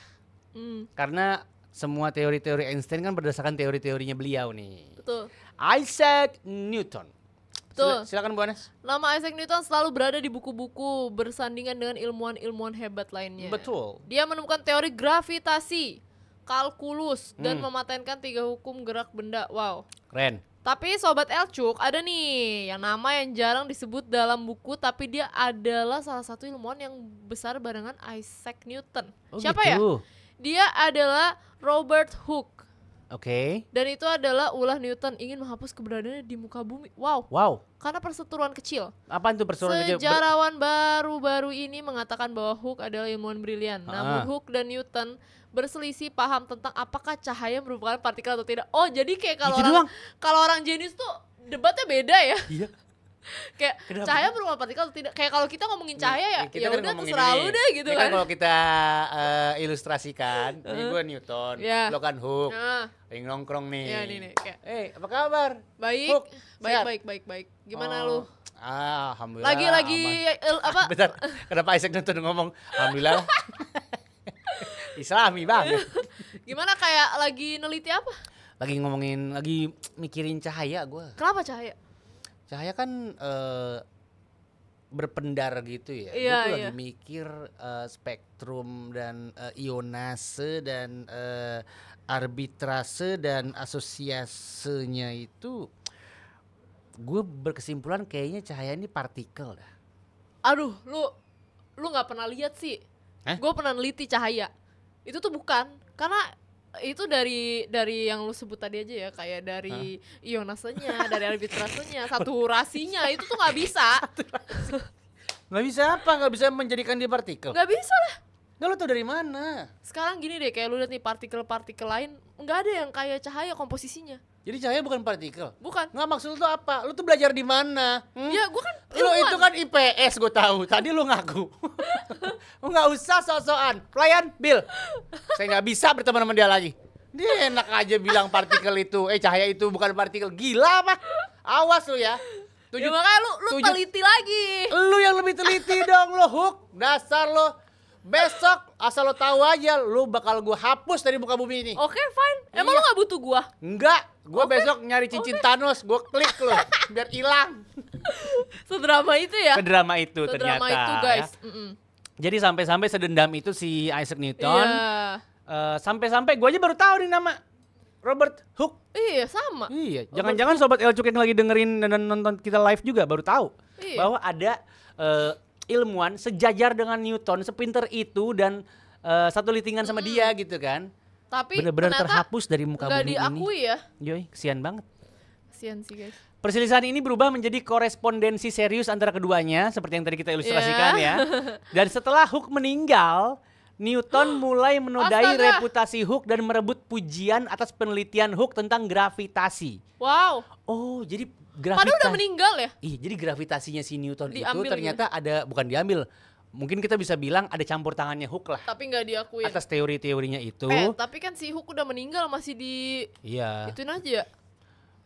Karena semua teori-teori Einstein kan berdasarkan teori-teorinya beliau nih. Betul. Isaac Newton. Betul. Silakan Bu Anes. Nama Isaac Newton selalu berada di buku-buku bersandingan dengan ilmuwan-ilmuwan hebat lainnya. Betul. Dia menemukan teori gravitasi, kalkulus, dan mematenkan 3 hukum gerak benda. Wow. Keren. Tapi Sobat Elcuk, ada nih yang nama yang jarang disebut dalam buku, tapi dia adalah salah satu ilmuwan yang besar barengan Isaac Newton. Siapa gitu? Ya? Dia adalah Robert Hooke. Oke. Dan itu adalah ulah Newton ingin menghapus keberadaannya di muka bumi. Wow. Karena perseteruan kecil. Apaan tuh perseteruan kecil? Sejarawan baru-baru ini mengatakan bahwa Hooke adalah ilmuwan brilian. Namun Hooke dan Newton berselisih paham tentang apakah cahaya merupakan partikel atau tidak. Oh, jadi kayak kalau orang jenius tuh debatnya beda ya. Iya. Kayak kenapa? Cahaya merupakan partikel atau tidak. Kayak kalau kita ngomongin cahaya ya udah terserah lu deh gitu kan. Kalau kita ilustrasikan, ini gue Newton, lo kan Hooke. Yang nongkrong nih. Iya nih kayak. Apa kabar? Baik. Hook, baik. Gimana lu? Alhamdulillah. Lagi apa? Bentar. Kenapa Isaac Newton ngomong alhamdulillah? Islami banget. Gimana kayak lagi neliti apa? Lagi mikirin cahaya gue. Kenapa cahaya? Cahaya kan berpendar gitu ya. Iya, gue tuh lagi mikir spektrum dan ionase dan arbitrase dan asosiasenya itu, gue berkesimpulan kayaknya cahaya ini partikel dah. Aduh, lu nggak pernah lihat sih? Gue pernah neliti cahaya. Itu tuh bukan, karena itu dari yang lu sebut tadi aja ya, kayak dari ionasenya, dari arbitrasenya, saturasinya itu tuh nggak bisa. Nggak bisa apa? Nggak bisa menjadikan dia partikel? Nggak bisa lah. Nggak, lu tau dari mana? Sekarang gini deh, kayak lu lihat nih partikel-partikel lain, nggak ada yang kayak cahaya komposisinya. Jadi cahaya bukan partikel? Bukan. Nggak, maksud lu tuh apa? Lu tuh belajar di mana? Ya gue kan lu itu kan IPS, gue tahu. Tadi lu ngaku. Lu nggak usah sok-sokan. Pelayan, Bill. Saya nggak bisa berteman sama dia lagi. Dia enak aja bilang partikel itu, cahaya itu bukan partikel. Gila apa? Awas lu ya. Ya makanya lu teliti lagi. Lu yang lebih teliti dong, lu Hook. Dasar lu. Besok asal lo tahu aja, lu bakal gua hapus dari muka bumi ini. Oke, fine. Emang lu gak butuh gua? Enggak, gua besok nyari cincin Thanos, gua klik lo biar hilang. Sedrama itu ya? Sedrama itu ternyata. Sedrama itu, guys. Ya. Jadi sampai-sampai sedendam itu si Isaac Newton. Sampai-sampai gua aja baru tahu nih nama Robert Hooke. Iya, sama. Iya, jangan-jangan sobat Elcuk yang lagi dengerin dan nonton kita live juga baru tahu bahwa ada ilmuwan sejajar dengan Newton, sepinter itu dan satu litingan sama dia gitu kan. Tapi benar-benar terhapus dari muka bumi ini. Gak diakui ya. Yoi, kesian banget. Kesian sih guys. Perselisihan ini berubah menjadi korespondensi serius antara keduanya seperti yang tadi kita ilustrasikan ya. Dan setelah Hooke meninggal, Newton mulai menodai reputasi Hooke dan merebut pujian atas penelitian Hooke tentang gravitasi. Wow. Oh, jadi padahal udah meninggal ya? Iya, jadi gravitasinya si Newton diambil itu ternyata bukan diambil. Mungkin kita bisa bilang ada campur tangannya Hooke lah. Tapi nggak diakui. Atas teori-teorinya itu. Tapi kan si Hooke udah meninggal, masih di ituin aja.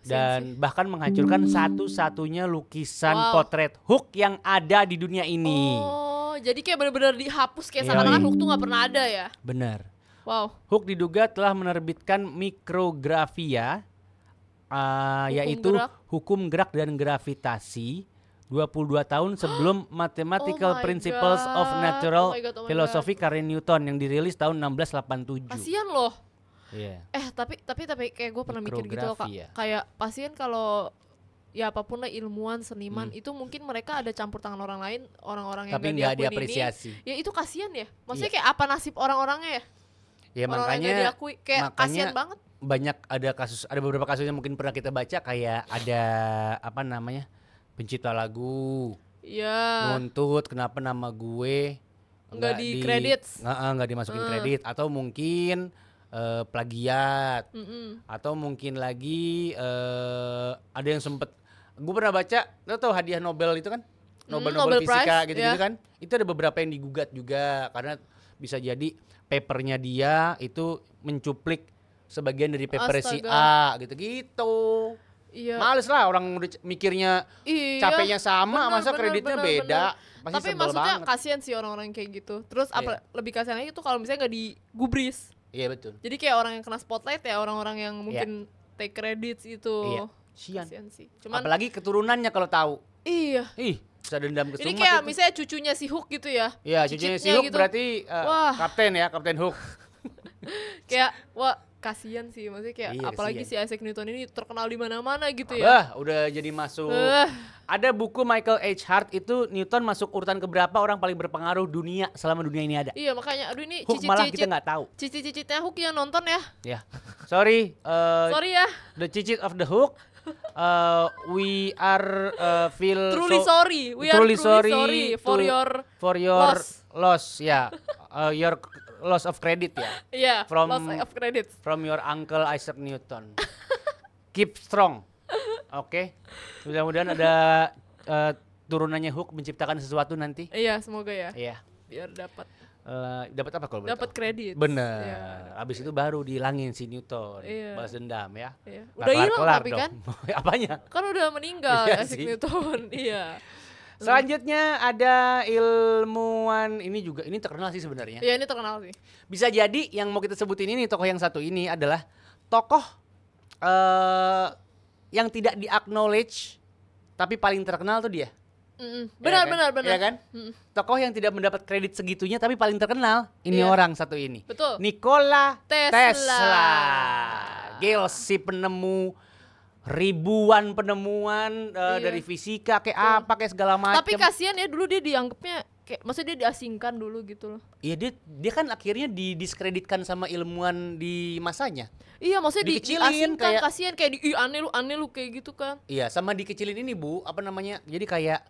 Dan bahkan menghancurkan satu-satunya lukisan potret Hooke yang ada di dunia ini. Oh, jadi kayak benar-benar dihapus kayak seakan-akan Hooke tuh nggak pernah ada ya? Benar. Wow. Hooke diduga telah menerbitkan Micrographia, yaitu hukum gerak dan gravitasi 22 tahun sebelum Mathematical Principles of Natural Philosophy karya Newton yang dirilis tahun 1687. Kasian loh. Yeah. Tapi kayak gue pernah mikir gitu loh, kayak pasien kalau ya apapun lah, ilmuwan, seniman itu mungkin mereka ada campur tangan orang lain, orang-orang yang nggak diapresiasi. Ya itu kasian ya. Maksudnya kayak apa nasib orang-orangnya ya? Ya makanya diakui, kayak kasian banget. Banyak ada beberapa kasus yang mungkin pernah kita baca, kayak ada pencipta lagu nuntut kenapa nama gue nggak di kredit, nggak dimasukin kredit, atau mungkin plagiat, atau mungkin lagi ada yang sempet gue pernah baca, lo tau hadiah Nobel itu kan, Nobel fisika gitu-gitu kan, itu ada beberapa yang digugat juga karena bisa jadi papernya dia itu mencuplik sebagian dari paper si A gitu-gitu. Iya. Males lah orang udah mikirnya capeknya sama, masa kreditnya beda. Pasti tapi maksudnya kasihan sih orang-orang kayak gitu. Terus lebih kasihan lagi itu kalau misalnya nggak digubris. Iya betul. Jadi kayak orang yang kena spotlight ya, orang-orang yang mungkin take credits itu. Iya. Kasihan sih. Cuman apalagi keturunannya kalau tahu. Iya. Bisa dendam ke ini kayak misalnya cucunya si Hooke gitu ya. Iya, cucunya si Hooke gitu. Berarti kapten Hooke. Kayak kasihan sih, maksudnya kayak apalagi si Isaac Newton ini terkenal di mana-mana gitu ya. Udah jadi masuk. Ada buku Michael H. Hart itu Newton masuk urutan keberapa orang paling berpengaruh dunia selama dunia ini ada. Iya, makanya aduh ini Hooke malah kita nggak tahu. Cicit-cicitnya Hooke yang nonton ya. Ya. Sorry ya. The cicit of the Hooke. We are feel truly sorry. We are truly sorry for your loss ya. Your loss of credit ya. Iya, loss of credit. From your uncle Isaac Newton. Keep strong. Oke. Mudah-mudahan ada turunannya Hooke menciptakan sesuatu nanti. Iya, semoga ya. Iya. Biar dapat apa kalau dapat kredit. Bener. Ya. Abis itu baru dihilangin si Newton. Balas dendam ya. Udah hilang tapi kan. Apanya? Kan udah meninggal Isaac Newton. Iya. Selanjutnya ada ilmuwan ini juga, ini terkenal sih sebenarnya. Iya, ini terkenal sih. Bisa jadi yang mau kita sebutin ini tokoh yang satu ini adalah tokoh yang tidak di-acknowledge tapi paling terkenal tuh dia. Benar. Iya kan? Tokoh yang tidak mendapat kredit segitunya tapi paling terkenal ini orang satu ini. Betul. Nikola Tesla. Gil, si penemu ribuan penemuan dari fisika kayak apa kayak segala macam. Tapi kasihan ya, dulu dia dianggapnya kayak, maksudnya dia diasingkan dulu gitu loh. Iya, dia kan akhirnya didiskreditkan sama ilmuwan di masanya. Iya, maksudnya diasingkan, kayak kasihan kayak aneh lu kayak gitu kan. Iya, sama dikecilin ini Bu, apa namanya? Jadi kayak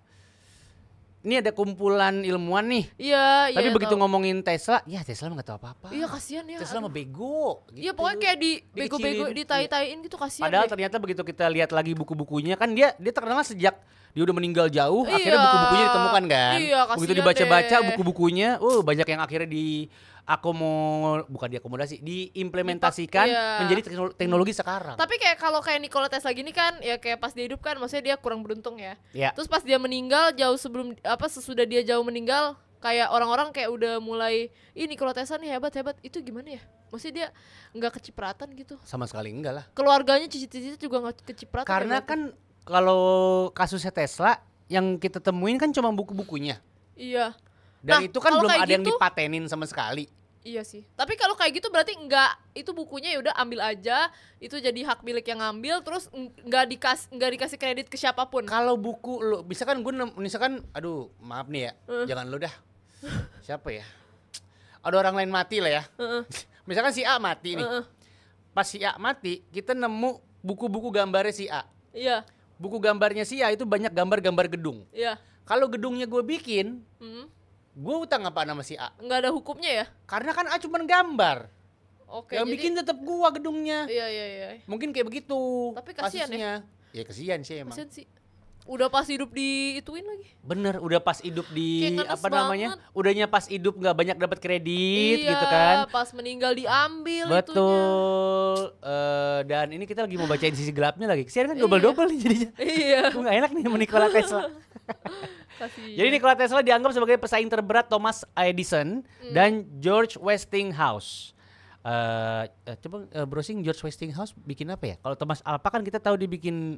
ini ada kumpulan ilmuwan nih. Iya. Tapi begitu ngomongin Tesla, ya Tesla nggak tahu apa-apa. Iya, kasihan ya. Tesla mah bego. Gitu. Iya, pokoknya kayak bego-bego ditai-taiin gitu, kasihan. Padahal ternyata begitu kita lihat lagi buku-bukunya kan dia terkenal sejak dia udah meninggal jauh, akhirnya buku-bukunya ditemukan kan. Iya, begitu dibaca-baca buku-bukunya, banyak yang akhirnya diimplementasikan menjadi teknologi sekarang. Tapi kayak kalau kayak Nikola Tesla gini kan, ya kayak pas dia hidup kan, maksudnya dia kurang beruntung ya. Terus pas dia meninggal sesudah dia jauh meninggal, kayak orang-orang kayak udah mulai, Nikola Tesla nih hebat. Itu gimana ya? Maksudnya dia nggak kecipratan gitu. Sama sekali enggak lah. Keluarganya cici-cici juga nggak kecipratan. Karena kan kalau kasusnya Tesla yang kita temuin kan cuma buku-bukunya. Iya. Dan itu kan belum ada gitu, yang dipatenin sama sekali. Iya sih. Tapi kalau kayak gitu berarti itu bukunya ya udah ambil aja, itu jadi hak milik yang ngambil, terus nggak dikasih kredit ke siapapun. Kalau buku lo, misalkan aduh maaf nih ya, jangan lo dah. Siapa ya? Ada orang lain mati lah ya. Misalkan si A mati nih. Pas si A mati, kita nemu buku-buku gambarnya si A. Iya. Buku gambarnya si A itu banyak gambar-gambar gedung. Iya. Kalau gedungnya gue bikin, gue utang apa nama si A? Nggak ada hukumnya ya? Karena kan A cuma gambar. Oke. Yang bikin tetap gua gedungnya. Iya. Mungkin kayak begitu. Tapi kasihan ya. Ya kasihan sih emang. Kasihan sih. Udah pas hidup diituin lagi. Bener, udah pas hidup udahnya pas hidup nggak banyak dapat kredit gitu kan. Pas meninggal diambil. Betul. Dan ini kita lagi mau bacain sisi gelapnya lagi. Kesian kan double-double nih jadinya. Iya. Gue nggak enak nih sama Nikola Tesla. Jadi Nikola Tesla dianggap sebagai pesaing terberat Thomas Edison dan George Westinghouse. Coba browsing George Westinghouse bikin apa ya? Kalau Thomas Alva kan kita tahu dibikin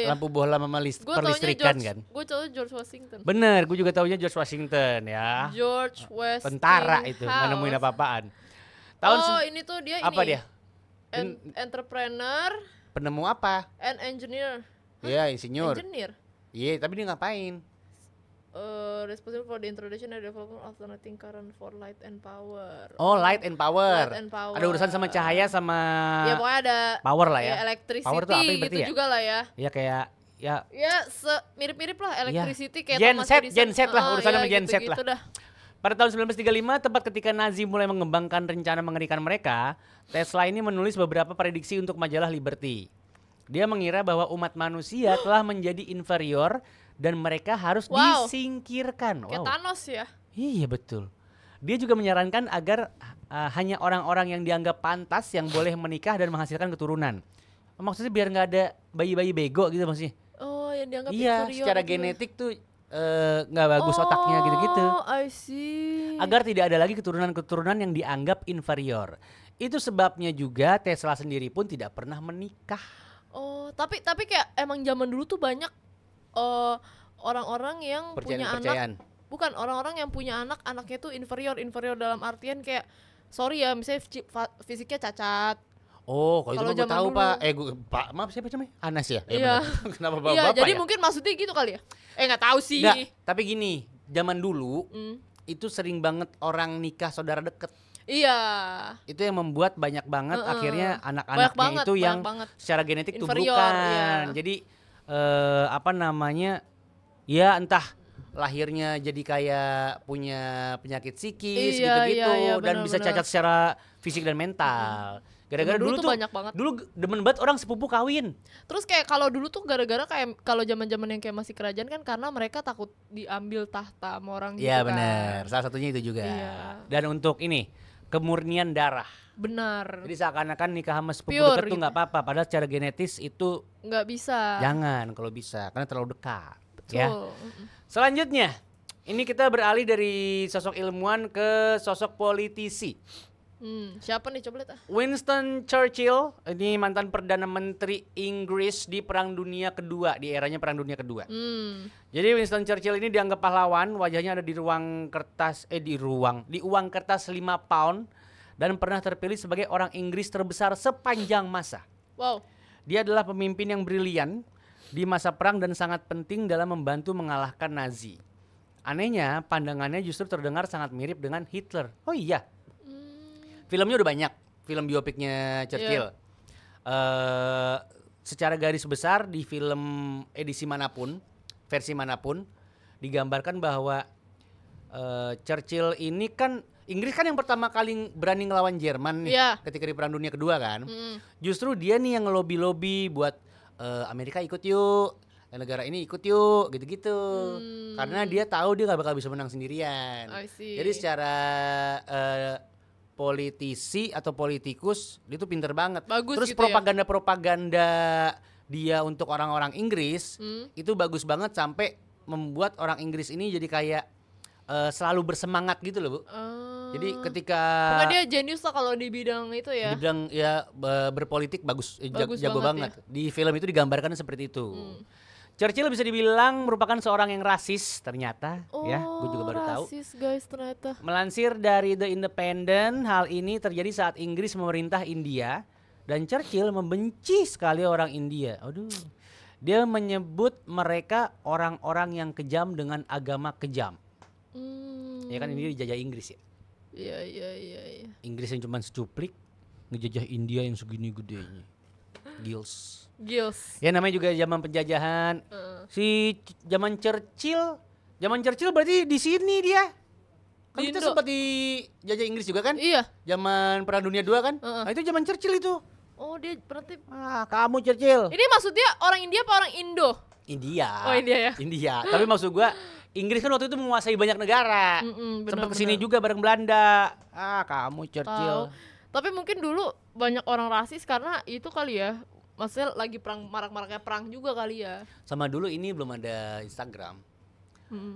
lampu bohlam sama perlistrikan kan. Gue tahu George Washington. Bener, gue juga taunya George Washington ya. George Westinghouse. Tentara itu, nggak nemuin apa-apaan. Ini tuh dia ini. Apa dia? Entrepreneur. Penemu apa? And engineer. Iya, insinyur. Engineer. Iya, tapi dia ngapain? Responsible for the introduction and development of alternating current for light and power. Oh, light and power. Ada urusan sama cahaya sama. Ya pokoknya ada. Power lah ya. Electricity. Power tuh apa berarti gitu ya? juga lah ya. Ya kayak ya. Ya mirip-mirip lah electricity kayak genset lah urusannya sama genset lah. Dah. Pada tahun 1935, tepat ketika Nazi mulai mengembangkan rencana mengerikan mereka, Tesla ini menulis beberapa prediksi untuk majalah Liberty. Dia mengira bahwa umat manusia telah menjadi inferior dan mereka harus disingkirkan. Kayak Thanos ya? Iya betul. Dia juga menyarankan agar hanya orang-orang yang dianggap pantas yang boleh menikah dan menghasilkan keturunan. Maksudnya biar nggak ada bayi-bayi bego gitu maksudnya. Oh, yang dianggap inferior. Iya, secara genetik tuh nggak bagus otaknya gitu-gitu. Oh, I see. Agar tidak ada lagi keturunan-keturunan yang dianggap inferior. Itu sebabnya juga Tesla sendiri pun tidak pernah menikah. Oh, tapi kayak emang zaman dulu tuh banyak orang-orang yang punya anak, bukan orang-orang yang punya anaknya tuh inferior dalam artian kayak sorry ya, misalnya fisiknya cacat. Oh, kalau itu gue tahu dulu. Pak, maaf siapa namanya? Anas ya? Iya. Kenapa bapak? Iya, jadi mungkin maksudnya gitu kali ya? Nggak tahu sih. Nggak, tapi gini, zaman dulu itu sering banget orang nikah saudara deket. Iya. Itu yang membuat banyak banget akhirnya anak-anaknya itu yang secara genetik tubrukan. Iya. Jadi ya entah lahirnya jadi kayak punya penyakit psikis gitu-gitu dan bisa cacat secara fisik dan mental. Gara-gara dulu tuh banyak banget. Dulu demen banget orang sepupu kawin. Terus kayak kalau dulu tuh gara-gara kayak kalau zaman-zaman yang kayak masih kerajaan kan karena mereka takut diambil tahta sama orang gitu kan. Iya benar. Salah satunya itu juga. Iya. Dan untuk ini kemurnian darah. Benar. Jadi seakan-akan nikah sama sepupu dekat tuh nggak apa-apa. Padahal secara genetis itu nggak bisa. Jangan kalau bisa karena terlalu dekat. Ya. Selanjutnya, ini kita beralih dari sosok ilmuwan ke sosok politisi. Siapa nih, coba lihat. Winston Churchill, ini mantan Perdana Menteri Inggris di Perang Dunia Kedua, di eranya Perang Dunia Kedua. Jadi Winston Churchill ini dianggap pahlawan, wajahnya ada di uang kertas 5 pound dan pernah terpilih sebagai orang Inggris terbesar sepanjang masa. Wow. Dia adalah pemimpin yang brilian di masa perang dan sangat penting dalam membantu mengalahkan Nazi. Anehnya, pandangannya justru terdengar sangat mirip dengan Hitler. Oh iya. Filmnya udah banyak, film biopiknya Churchill. Secara garis besar di film edisi manapun, versi manapun, digambarkan bahwa Churchill ini kan, Inggris kan yang pertama kali berani ngelawan Jerman nih, ketika di Perang Dunia Kedua kan. Justru dia nih yang ngelobi-lobi buat Amerika ikut yuk, negara ini ikut yuk, gitu-gitu. Karena dia tahu dia gak bakal bisa menang sendirian. Jadi secara politisi atau politikus dia tuh pinter banget. Bagus. Terus gitu propaganda dia untuk orang-orang Inggris itu bagus banget sampai membuat orang Inggris ini jadi kayak selalu bersemangat gitu loh, Bu. Jadi ketika dia jenius lah kalau di bidang itu ya. Di bidang ya berpolitik bagus jago banget. Ya. Di film itu digambarkan seperti itu. Churchill bisa dibilang merupakan seorang yang rasis ternyata, ya, gue juga baru tahu. Rasis guys ternyata. Melansir dari The Independent, hal ini terjadi saat Inggris memerintah India dan Churchill membenci sekali orang India. Aduh, dia menyebut mereka orang-orang yang kejam dengan agama kejam. Ya kan ini dijajah Inggris ya. Iya. Inggris yang cuma secuplik ngejajah India yang segini gedenya. Gils. Ya namanya juga zaman penjajahan. Si zaman Churchill berarti di sini dia. Kan kita sempat dijajah Inggris juga kan? Iya. Zaman Perang Dunia II kan? Nah, itu zaman Churchill itu. Oh, dia berarti kamu Churchill. Ini maksudnya orang India apa orang Indo? India. Oh, India ya. India. Tapi maksud gua Inggris kan waktu itu menguasai banyak negara. Sempat kesini juga bareng Belanda. Kamu Churchill. Tapi mungkin dulu banyak orang rasis karena itu kali ya. Maksudnya lagi perang, marak-maraknya perang juga kali ya. Sama dulu ini belum ada Instagram.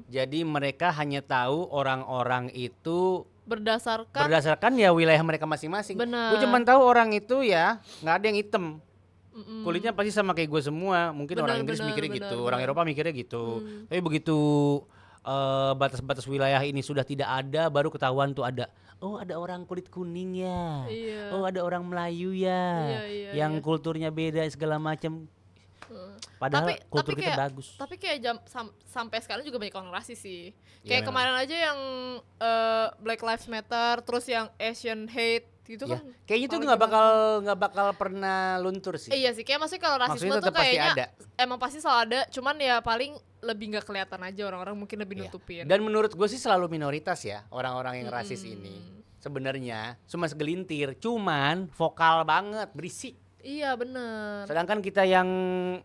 Jadi mereka hanya tahu orang-orang itu berdasarkan ya wilayah mereka masing-masing. Gue cuma tahu orang itu ya nggak ada yang hitam. Kulitnya pasti sama kayak gue semua. Mungkin orang Inggris mikirnya gitu, orang Eropa mikirnya gitu. Tapi begitu batas-batas wilayah ini sudah tidak ada, baru ketahuan tuh ada. Oh, ada orang kulit kuning ya. Oh, ada orang Melayu ya. Yang kulturnya beda segala macam. Padahal kultur kita bagus. Tapi kayak sampai sekarang juga banyak orang rasis sih. Kayak kemarin aja yang Black Lives Matter, terus yang Asian Hate gitu kan. Kayaknya itu nggak bakal pernah luntur sih. Iya sih, kayak maksudnya kalau rasisme tuh kayaknya emang pasti selalu ada, cuman ya paling lebih nggak kelihatan aja, orang-orang mungkin lebih nutupin. Dan menurut gue sih selalu minoritas ya orang-orang yang rasis ini. Sebenarnya cuma segelintir, cuman vokal banget, berisik. Iya bener. Sedangkan kita yang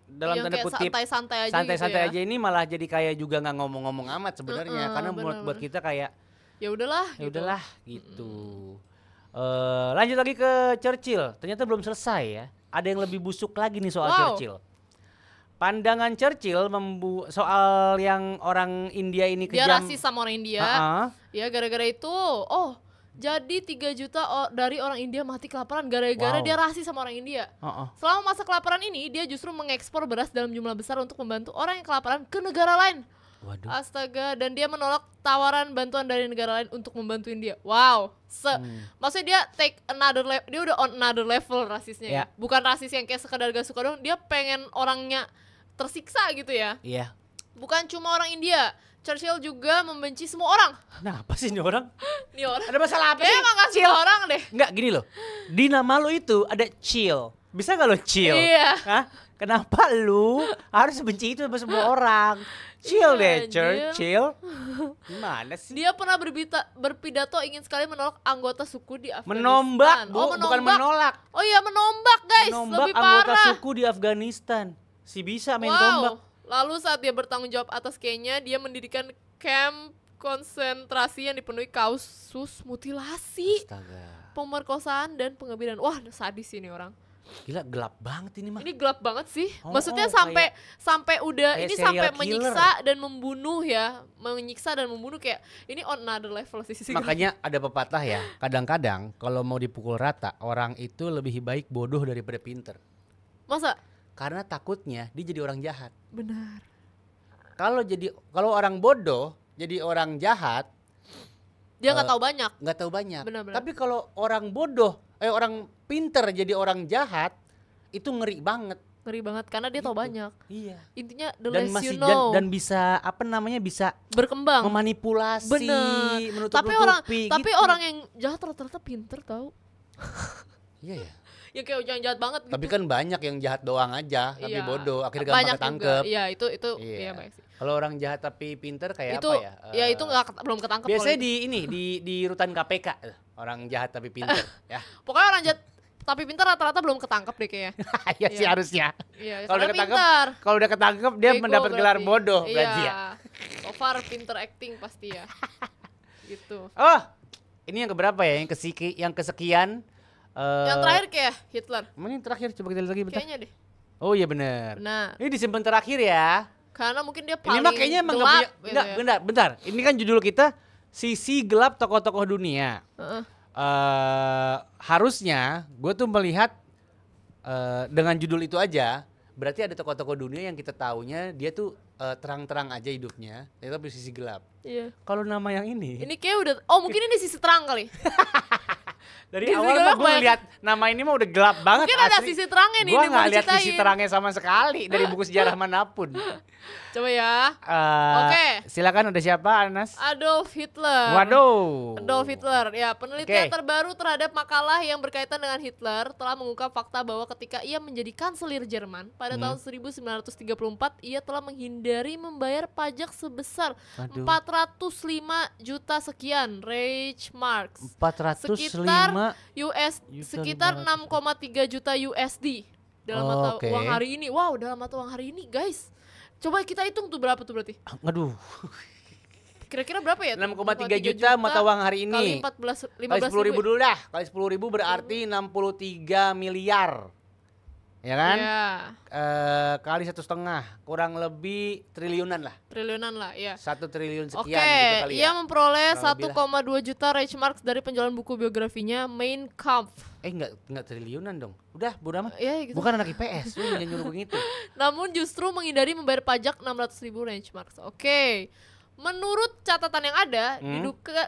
dalam tanda kutip santai-santai aja ini malah jadi kayak juga nggak ngomong-ngomong amat sebenarnya, karena buat kita kayak ya udahlah gitu. Lanjut lagi ke Churchill. Ternyata belum selesai ya. Ada yang lebih busuk lagi nih soal Churchill. Pandangan Churchill soal yang orang India ini kejam. Dia rasis sama orang India. Ya gara-gara itu, jadi 3 juta dari orang India mati kelaparan gara-gara dia rasis sama orang India. Selama masa kelaparan ini, dia justru mengekspor beras dalam jumlah besar untuk membantu orang yang kelaparan ke negara lain. Waduh. Astaga, dan dia menolak tawaran bantuan dari negara lain untuk membantu India. Wow. Maksudnya dia dia udah on another level rasisnya. Ya. Bukan rasis yang kayak sekadar gak suka dong, dia pengen orangnya tersiksa gitu ya. Iya. Bukan cuma orang India. Churchill juga membenci semua orang. Kenapa sih ini orang? Ini orang. Ada masalah apa sih? Emang gak semua orang deh. Enggak, gini loh. Di nama lo itu ada chill. Bisa gak lo chill? Iya. Hah? Kenapa lu harus benci itu sama semua orang? Chill deh, Churchill. Gimana sih? Dia pernah berpidato ingin sekali menolak anggota suku di Afghanistan. Menombak, Bu, bukan menolak. Oh iya, menombak guys. Menombak lebih anggota parah. suku di Afghanistan. Si bisa main tombak. Lalu saat dia bertanggung jawab atas Kenya, dia mendirikan kamp konsentrasi yang dipenuhi kasus mutilasi, Astaga. pemerkosaan dan pengebidan. Wah, sadis ini orang. Gila gelap banget ini mah. Ini gelap banget sih. Maksudnya sampai udah ini sampai menyiksa dan membunuh ya. Menyiksa dan membunuh kayak ini on another level sih. Makanya ada pepatah ya. Kadang-kadang kalau mau dipukul rata, orang itu lebih baik bodoh daripada pinter. Masa? Karena takutnya dia jadi orang jahat. Benar. Kalau orang bodoh jadi orang jahat, dia nggak tahu banyak. Nggak tahu banyak. Benar. Tapi kalau orang bodoh, orang pinter jadi orang jahat, itu ngeri banget. Ngeri banget karena dia tahu banyak. Iya. Intinya the less you know. Dan bisa bisa berkembang, memanipulasi, menutup-nutupi. Tapi orang yang jahat rata-rata pinter tahu. Iya ya. Yang kayak jangan jahat banget gitu. Tapi kan banyak yang jahat doang aja, tapi bodoh, akhirnya gampang ketangkep. Iya, itu iya banyak sih. Kalau orang jahat tapi pinter kayak itu, apa ya? Ya itu belum ketangkep. Biasanya di rutan KPK orang jahat tapi pinter ya. Pokoknya orang jahat tapi pinter rata-rata belum ketangkep deh kayaknya. Iya sih harusnya. Iya, kalau udah ketangkep dia mendapat gelar bodoh berarti ya. So far pinter acting pasti ya. Gitu. Oh, ini yang keberapa ya? Yang kesekian. Yang terakhir kayak Hitler. Ini terakhir, coba kita lihat lagi bentar. Kayaknya deh. Oh iya benar. Nah. Ini disimpan terakhir ya. Karena mungkin dia paling ini mah kayaknya emang gelap. Bentar. Ini kan judul kita Sisi Gelap Tokoh-tokoh Dunia. Harusnya gue tuh melihat dengan judul itu aja, berarti ada tokoh-tokoh dunia yang kita taunya dia tuh terang-terang aja hidupnya, tapi sisi gelap. Iya. Kalau nama yang ini kayak udah, mungkin ini sisi terang kali. Dari awal gue lihat nama ini mah udah gelap banget. Mungkin ada sisi terangnya nih. Gue nggak lihat sisi terangnya sama sekali dari buku sejarah manapun. Coba ya. Oke. Silakan, ada siapa, Anas? Adolf Hitler. Waduh. Adolf Hitler. Ya, penelitian terbaru terhadap makalah yang berkaitan dengan Hitler telah mengungkap fakta bahwa ketika ia menjadi kanselir Jerman pada tahun 1934, ia telah menghindari membayar pajak sebesar 405 juta sekian Reichsmarks. 405 sekitar 6,3 juta USD dalam mata uang hari ini. Wow, dalam mata uang hari ini, guys. Coba kita hitung tuh berapa tuh berarti? Aduh. Kira-kira berapa ya? 6,3 juta mata uang hari ini. Kali 10.000 dulu dah. Kali 10.000 berarti 63 miliar. Ya kan? Iya. Kali 1,5 kurang lebih triliunan lah. Ya. 1 triliun sekian gitu kali ya. Ia memperoleh 1,2 juta Reichsmarks dari penjualan buku biografinya Mein Kampf. Enggak triliunan dong. Udah, bodoh amat. Ya, gitu. Bukan anak IPS, lu jangan nyuruh begitu. Namun justru menghindari membayar pajak 600.000 Reichsmarks. Menurut catatan yang ada,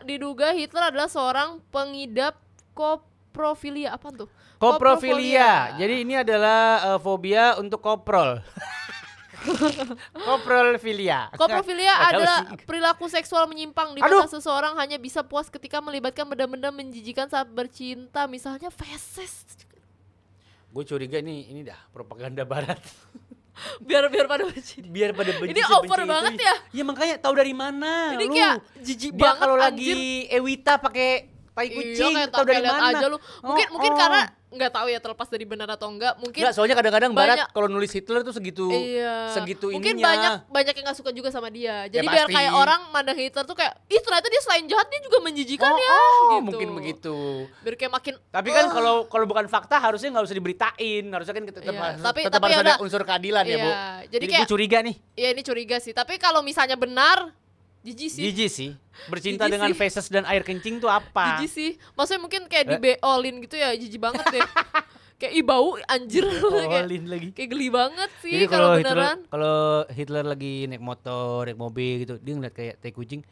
diduga Hitler adalah seorang pengidap koprofilia. Apa tuh? Koprofilia. Jadi ini adalah fobia untuk koprol. Koprolfilia. Koprofilia adalah perilaku seksual menyimpang di mana seseorang hanya bisa puas ketika melibatkan benda-benda menjijikan saat bercinta, misalnya feses. Gue curiga ini dah propaganda barat. biar pada benci. Ini over banget ya. Ya makanya tahu dari mana? Ini kayak jijik banget. Kalau lagi Ewita pakai tai kucing, tahu dari mana? Aja lu. Mungkin karena nggak tahu ya, terlepas dari benar atau enggak. Mungkin soalnya kadang-kadang Barat kalau nulis Hitler tuh segitu mungkin ininya. banyak yang nggak suka juga sama dia. Jadi biar kayak orang mandang Hitler tuh kayak, ternyata dia selain jahat dia juga menjijikan gitu. Mungkin begitu. Biar kayak makin. Tapi kan kalau bukan fakta harusnya nggak usah diberitain. Harusnya kan tetap harus ada unsur keadilan ya, Bu. Jadi kayak gue curiga nih. Iya, ini curiga sih. Tapi kalau misalnya benar, jijik sih. Bercinta dengan feses dan air kencing tuh apa? Jijik sih. Maksudnya mungkin kayak dibeolin gitu ya, jijik banget deh. Kayak bau anjir. Lagi. Kayak geli banget sih kalau beneran. Kalau Hitler lagi naik motor, naik mobil gitu, dia ngeliat kayak tai kucing.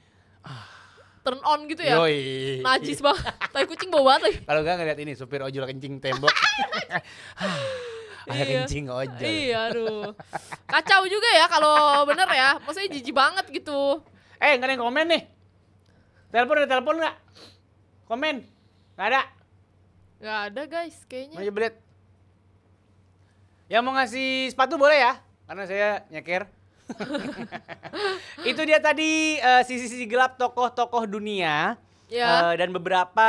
Turn on gitu ya. Yoi. Najis banget. Tai kucing bau banget lagi. Kalau enggak ngeliat ini supir ojol kencing tembok. Air kencing ojol. Iya, aduh. Kacau juga ya kalau bener ya. Maksudnya jijik banget gitu. Nggak ada yang komen nih. Ada telepon nggak? Komen? Nggak ada? Nggak ada guys, kayaknya. Mau jebret. Yang mau ngasih sepatu boleh ya? Karena saya nyeker. Itu dia tadi sisi-sisi gelap tokoh-tokoh dunia. Ya. Dan beberapa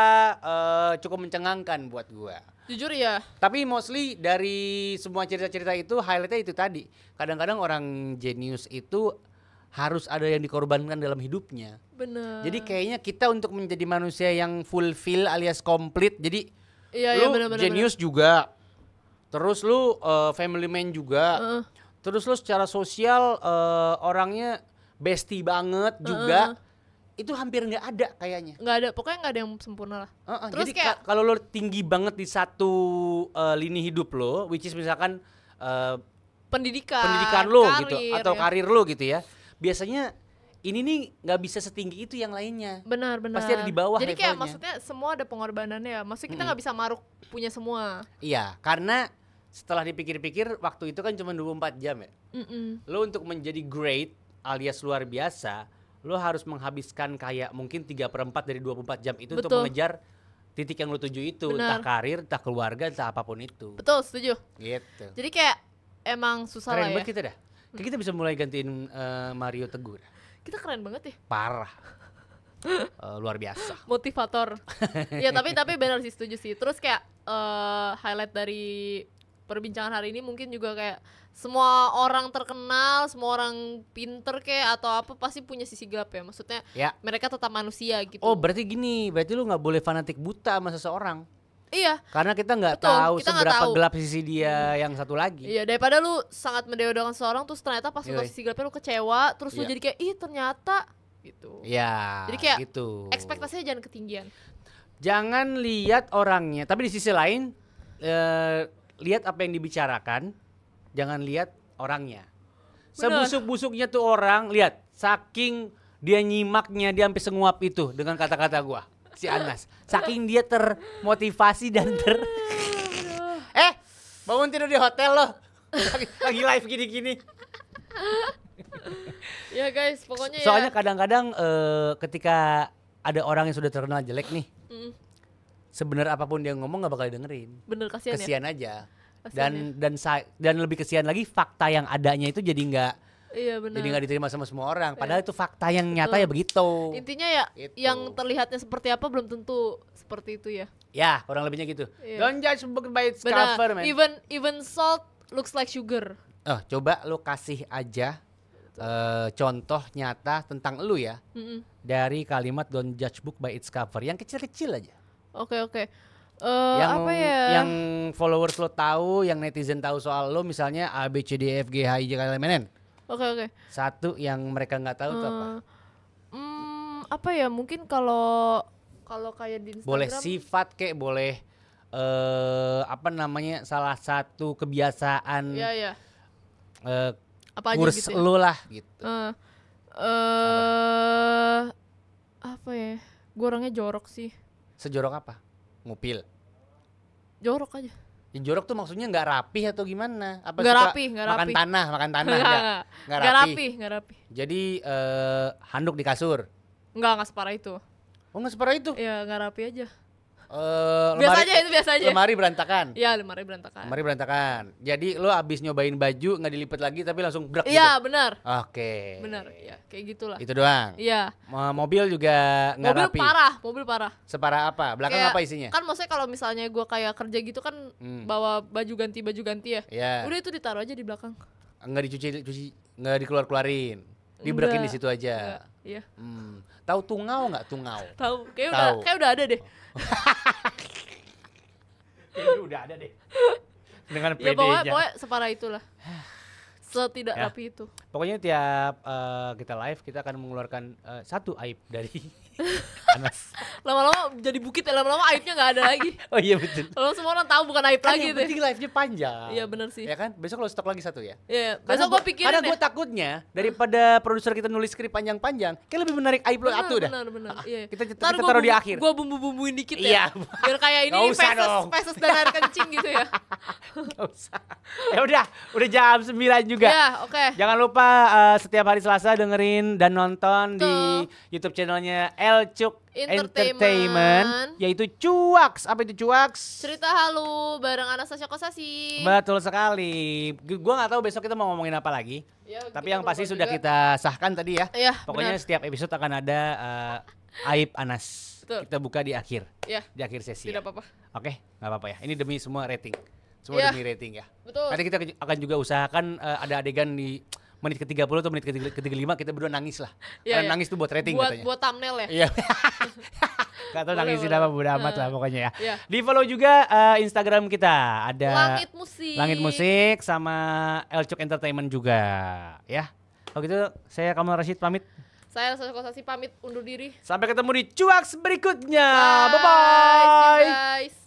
cukup mencengangkan buat gua. Jujur ya. Tapi mostly dari semua cerita-cerita itu highlightnya itu tadi. Kadang-kadang orang jenius itu harus ada yang dikorbankan dalam hidupnya. Benar. Jadi kayaknya kita untuk menjadi manusia yang fulfill alias komplit. Jadi lu bener, jenius juga, Terus lu family man juga. Terus lu secara sosial orangnya bestie banget juga. Itu hampir nggak ada kayaknya. Nggak ada, pokoknya nggak ada yang sempurna lah. Terus jadi kayak kalau lo tinggi banget di satu lini hidup lo, which is misalkan pendidikan lo karir, gitu, atau karir lo gitu ya. Biasanya ini nih nggak bisa setinggi itu yang lainnya. Benar. Pasti ada di bawah jadi levelnya. kayak maksudnya semua ada pengorbanannya ya. Maksudnya kita nggak bisa maruk punya semua. Iya, karena setelah dipikir-pikir waktu itu kan cuma 24 jam ya. Lo untuk menjadi great alias luar biasa, lo harus menghabiskan kayak mungkin 3/4 dari 24 jam itu. Betul. Untuk mengejar titik yang lo tuju itu. Benar. Entah karir, entah keluarga, entah apapun itu. Betul, setuju. Gitu. Jadi kayak emang susah lah ya. Keren banget kita dah. Kayak kita bisa mulai gantiin Mario Teguh. Kita keren banget ya. Parah. Luar biasa. Motivator. Ya tapi benar sih, setuju sih. Terus kayak highlight dari perbincangan hari ini mungkin juga kayak semua orang terkenal, semua orang pinter kayak atau apa pasti punya sisi gelap ya. Maksudnya mereka tetap manusia gitu. Oh berarti gini, berarti lu gak boleh fanatik buta sama seseorang. Iya. Karena kita nggak tahu seberapa gelap sisi dia yang satu lagi. Iya, daripada lu sangat mendewakan seorang terus ternyata pas lu tahu sisi gelapnya lu kecewa, terus lu jadi kayak ternyata gitu. Iya. Jadi kayak gitu. Ekspektasinya jangan ketinggian. Jangan lihat orangnya, tapi di sisi lain lihat apa yang dibicarakan, jangan lihat orangnya. Sebusuk-busuknya tuh orang, lihat saking dia nyimaknya dia sampai senguap itu dengan kata-kata gua. Si Anas, saking dia termotivasi dan bangun tidur di hotel loh, lagi live gini-gini. Ya guys, pokoknya soalnya kadang-kadang ketika ada orang yang sudah terkenal jelek nih, sebenarnya apapun dia ngomong nggak bakal dengerin. Bener, kasihan aja. Dan lebih kesian lagi fakta yang adanya itu jadi nggak. Iya benar. Jadi nggak diterima sama semua orang. Padahal itu fakta yang nyata ya begitu. Intinya ya gitu. Yang terlihatnya seperti apa belum tentu seperti itu ya. Ya kurang lebihnya gitu. Don't judge book by its cover, man. Even salt looks like sugar. Coba lu kasih aja contoh nyata tentang lu ya. Dari kalimat don't judge book by its cover. Yang kecil-kecil aja. Oke. Yang, apa ya? Yang followers lo tahu, yang netizen tahu soal lo, misalnya A B C D E F G H I J K L M N N. Oke. Satu yang mereka nggak tahu tuh apa? Apa ya? Mungkin kalau kayak di Instagram. Boleh sifat kayak boleh salah satu kebiasaan. Iya. Apa kurs aja gitu ya? Lo lah gitu. Apa ya? Gue orangnya jorok sih. Sejorok apa? Ngupil. Jorok aja. Ya, jorok tuh maksudnya nggak rapi atau gimana? Apa nggak rapi. Makan tanah nggak rapi. Jadi handuk di kasur. Nggak separah itu. Oh nggak separah itu? Ya nggak rapi aja. Biasa aja. Lemari berantakan. Iya, lemari berantakan. Jadi lo abis nyobain baju nggak dilipat lagi tapi langsung brak gitu. Iya, benar. Oke. Benar, ya kayak gitulah. Itu doang. Iya. Mobil juga nggak rapi. Mobil parah. Separah apa? Belakang kayak, apa isinya? Kan maksudnya kalau misalnya gue kayak kerja gitu kan bawa baju ganti ya. Iya. Udah itu ditaruh aja di belakang. Nggak dicuci, nggak dikeluarin. Dibrekin di situ aja. Iya. Tahu tungau nggak tungau? Tahu. Kayak udah ada deh. Kayaknya udah ada deh. Dengan PD-nya. Ya pokoknya separah itulah. Setidak rapi itu. Pokoknya tiap kita live kita akan mengeluarkan satu aib dari Anas. Lama-lama jadi bukit ya, lama-lama aibnya nggak ada lagi. Oh iya betul. Kalau semua orang tahu bukan aib kan lagi tuh. Penting live-nya panjang. Iya benar sih. Ya kan? Besok lo stok lagi satu ya? Iya. Besok gue pikirin. Karena gue takutnya daripada produser kita nulis skrip panjang-panjang, kayak lebih menarik aib lo atu dah. Benar. Iya. Kita taruh di akhir. Gue bumbu-bumbuin dikit ya. Iya. Biar kayak ini feses dan air kencing gitu ya. Gak usah. Ya udah jam 9 juga. Iya, oke. Jangan lupa setiap hari Selasa dengerin dan nonton di YouTube channelnya Elcuk Entertainment, yaitu Cuaks. Apa itu Cuaks? Cerita halu bareng Anastasia Kosasi. Betul sekali. Gua nggak tahu besok kita mau ngomongin apa lagi. Ya, tapi yang pasti sudah kita sahkan tadi ya. Pokoknya setiap episode akan ada aib Anas. Betul. Kita buka di akhir. Di akhir sesi. Tidak apa-apa. Oke, nggak apa-apa ya. Ini demi semua rating. Demi rating ya. Betul. Nanti kita akan juga usahakan ada adegan di menit ke-30 atau menit ke-35 kita berdua nangis lah. Karena nangis tuh buat rating katanya. Buat thumbnail ya. Iya. Gak tau nangisin apa, bodo amat lah pokoknya ya. Yeah. Di follow juga Instagram kita, ada Langit Musik sama Elcuk Entertainment juga ya. Kalau gitu saya Kamal Rashid pamit. Saya Elsa Kosasi pamit undur diri. Sampai ketemu di Cuaks berikutnya. Bye. Bye. See you guys.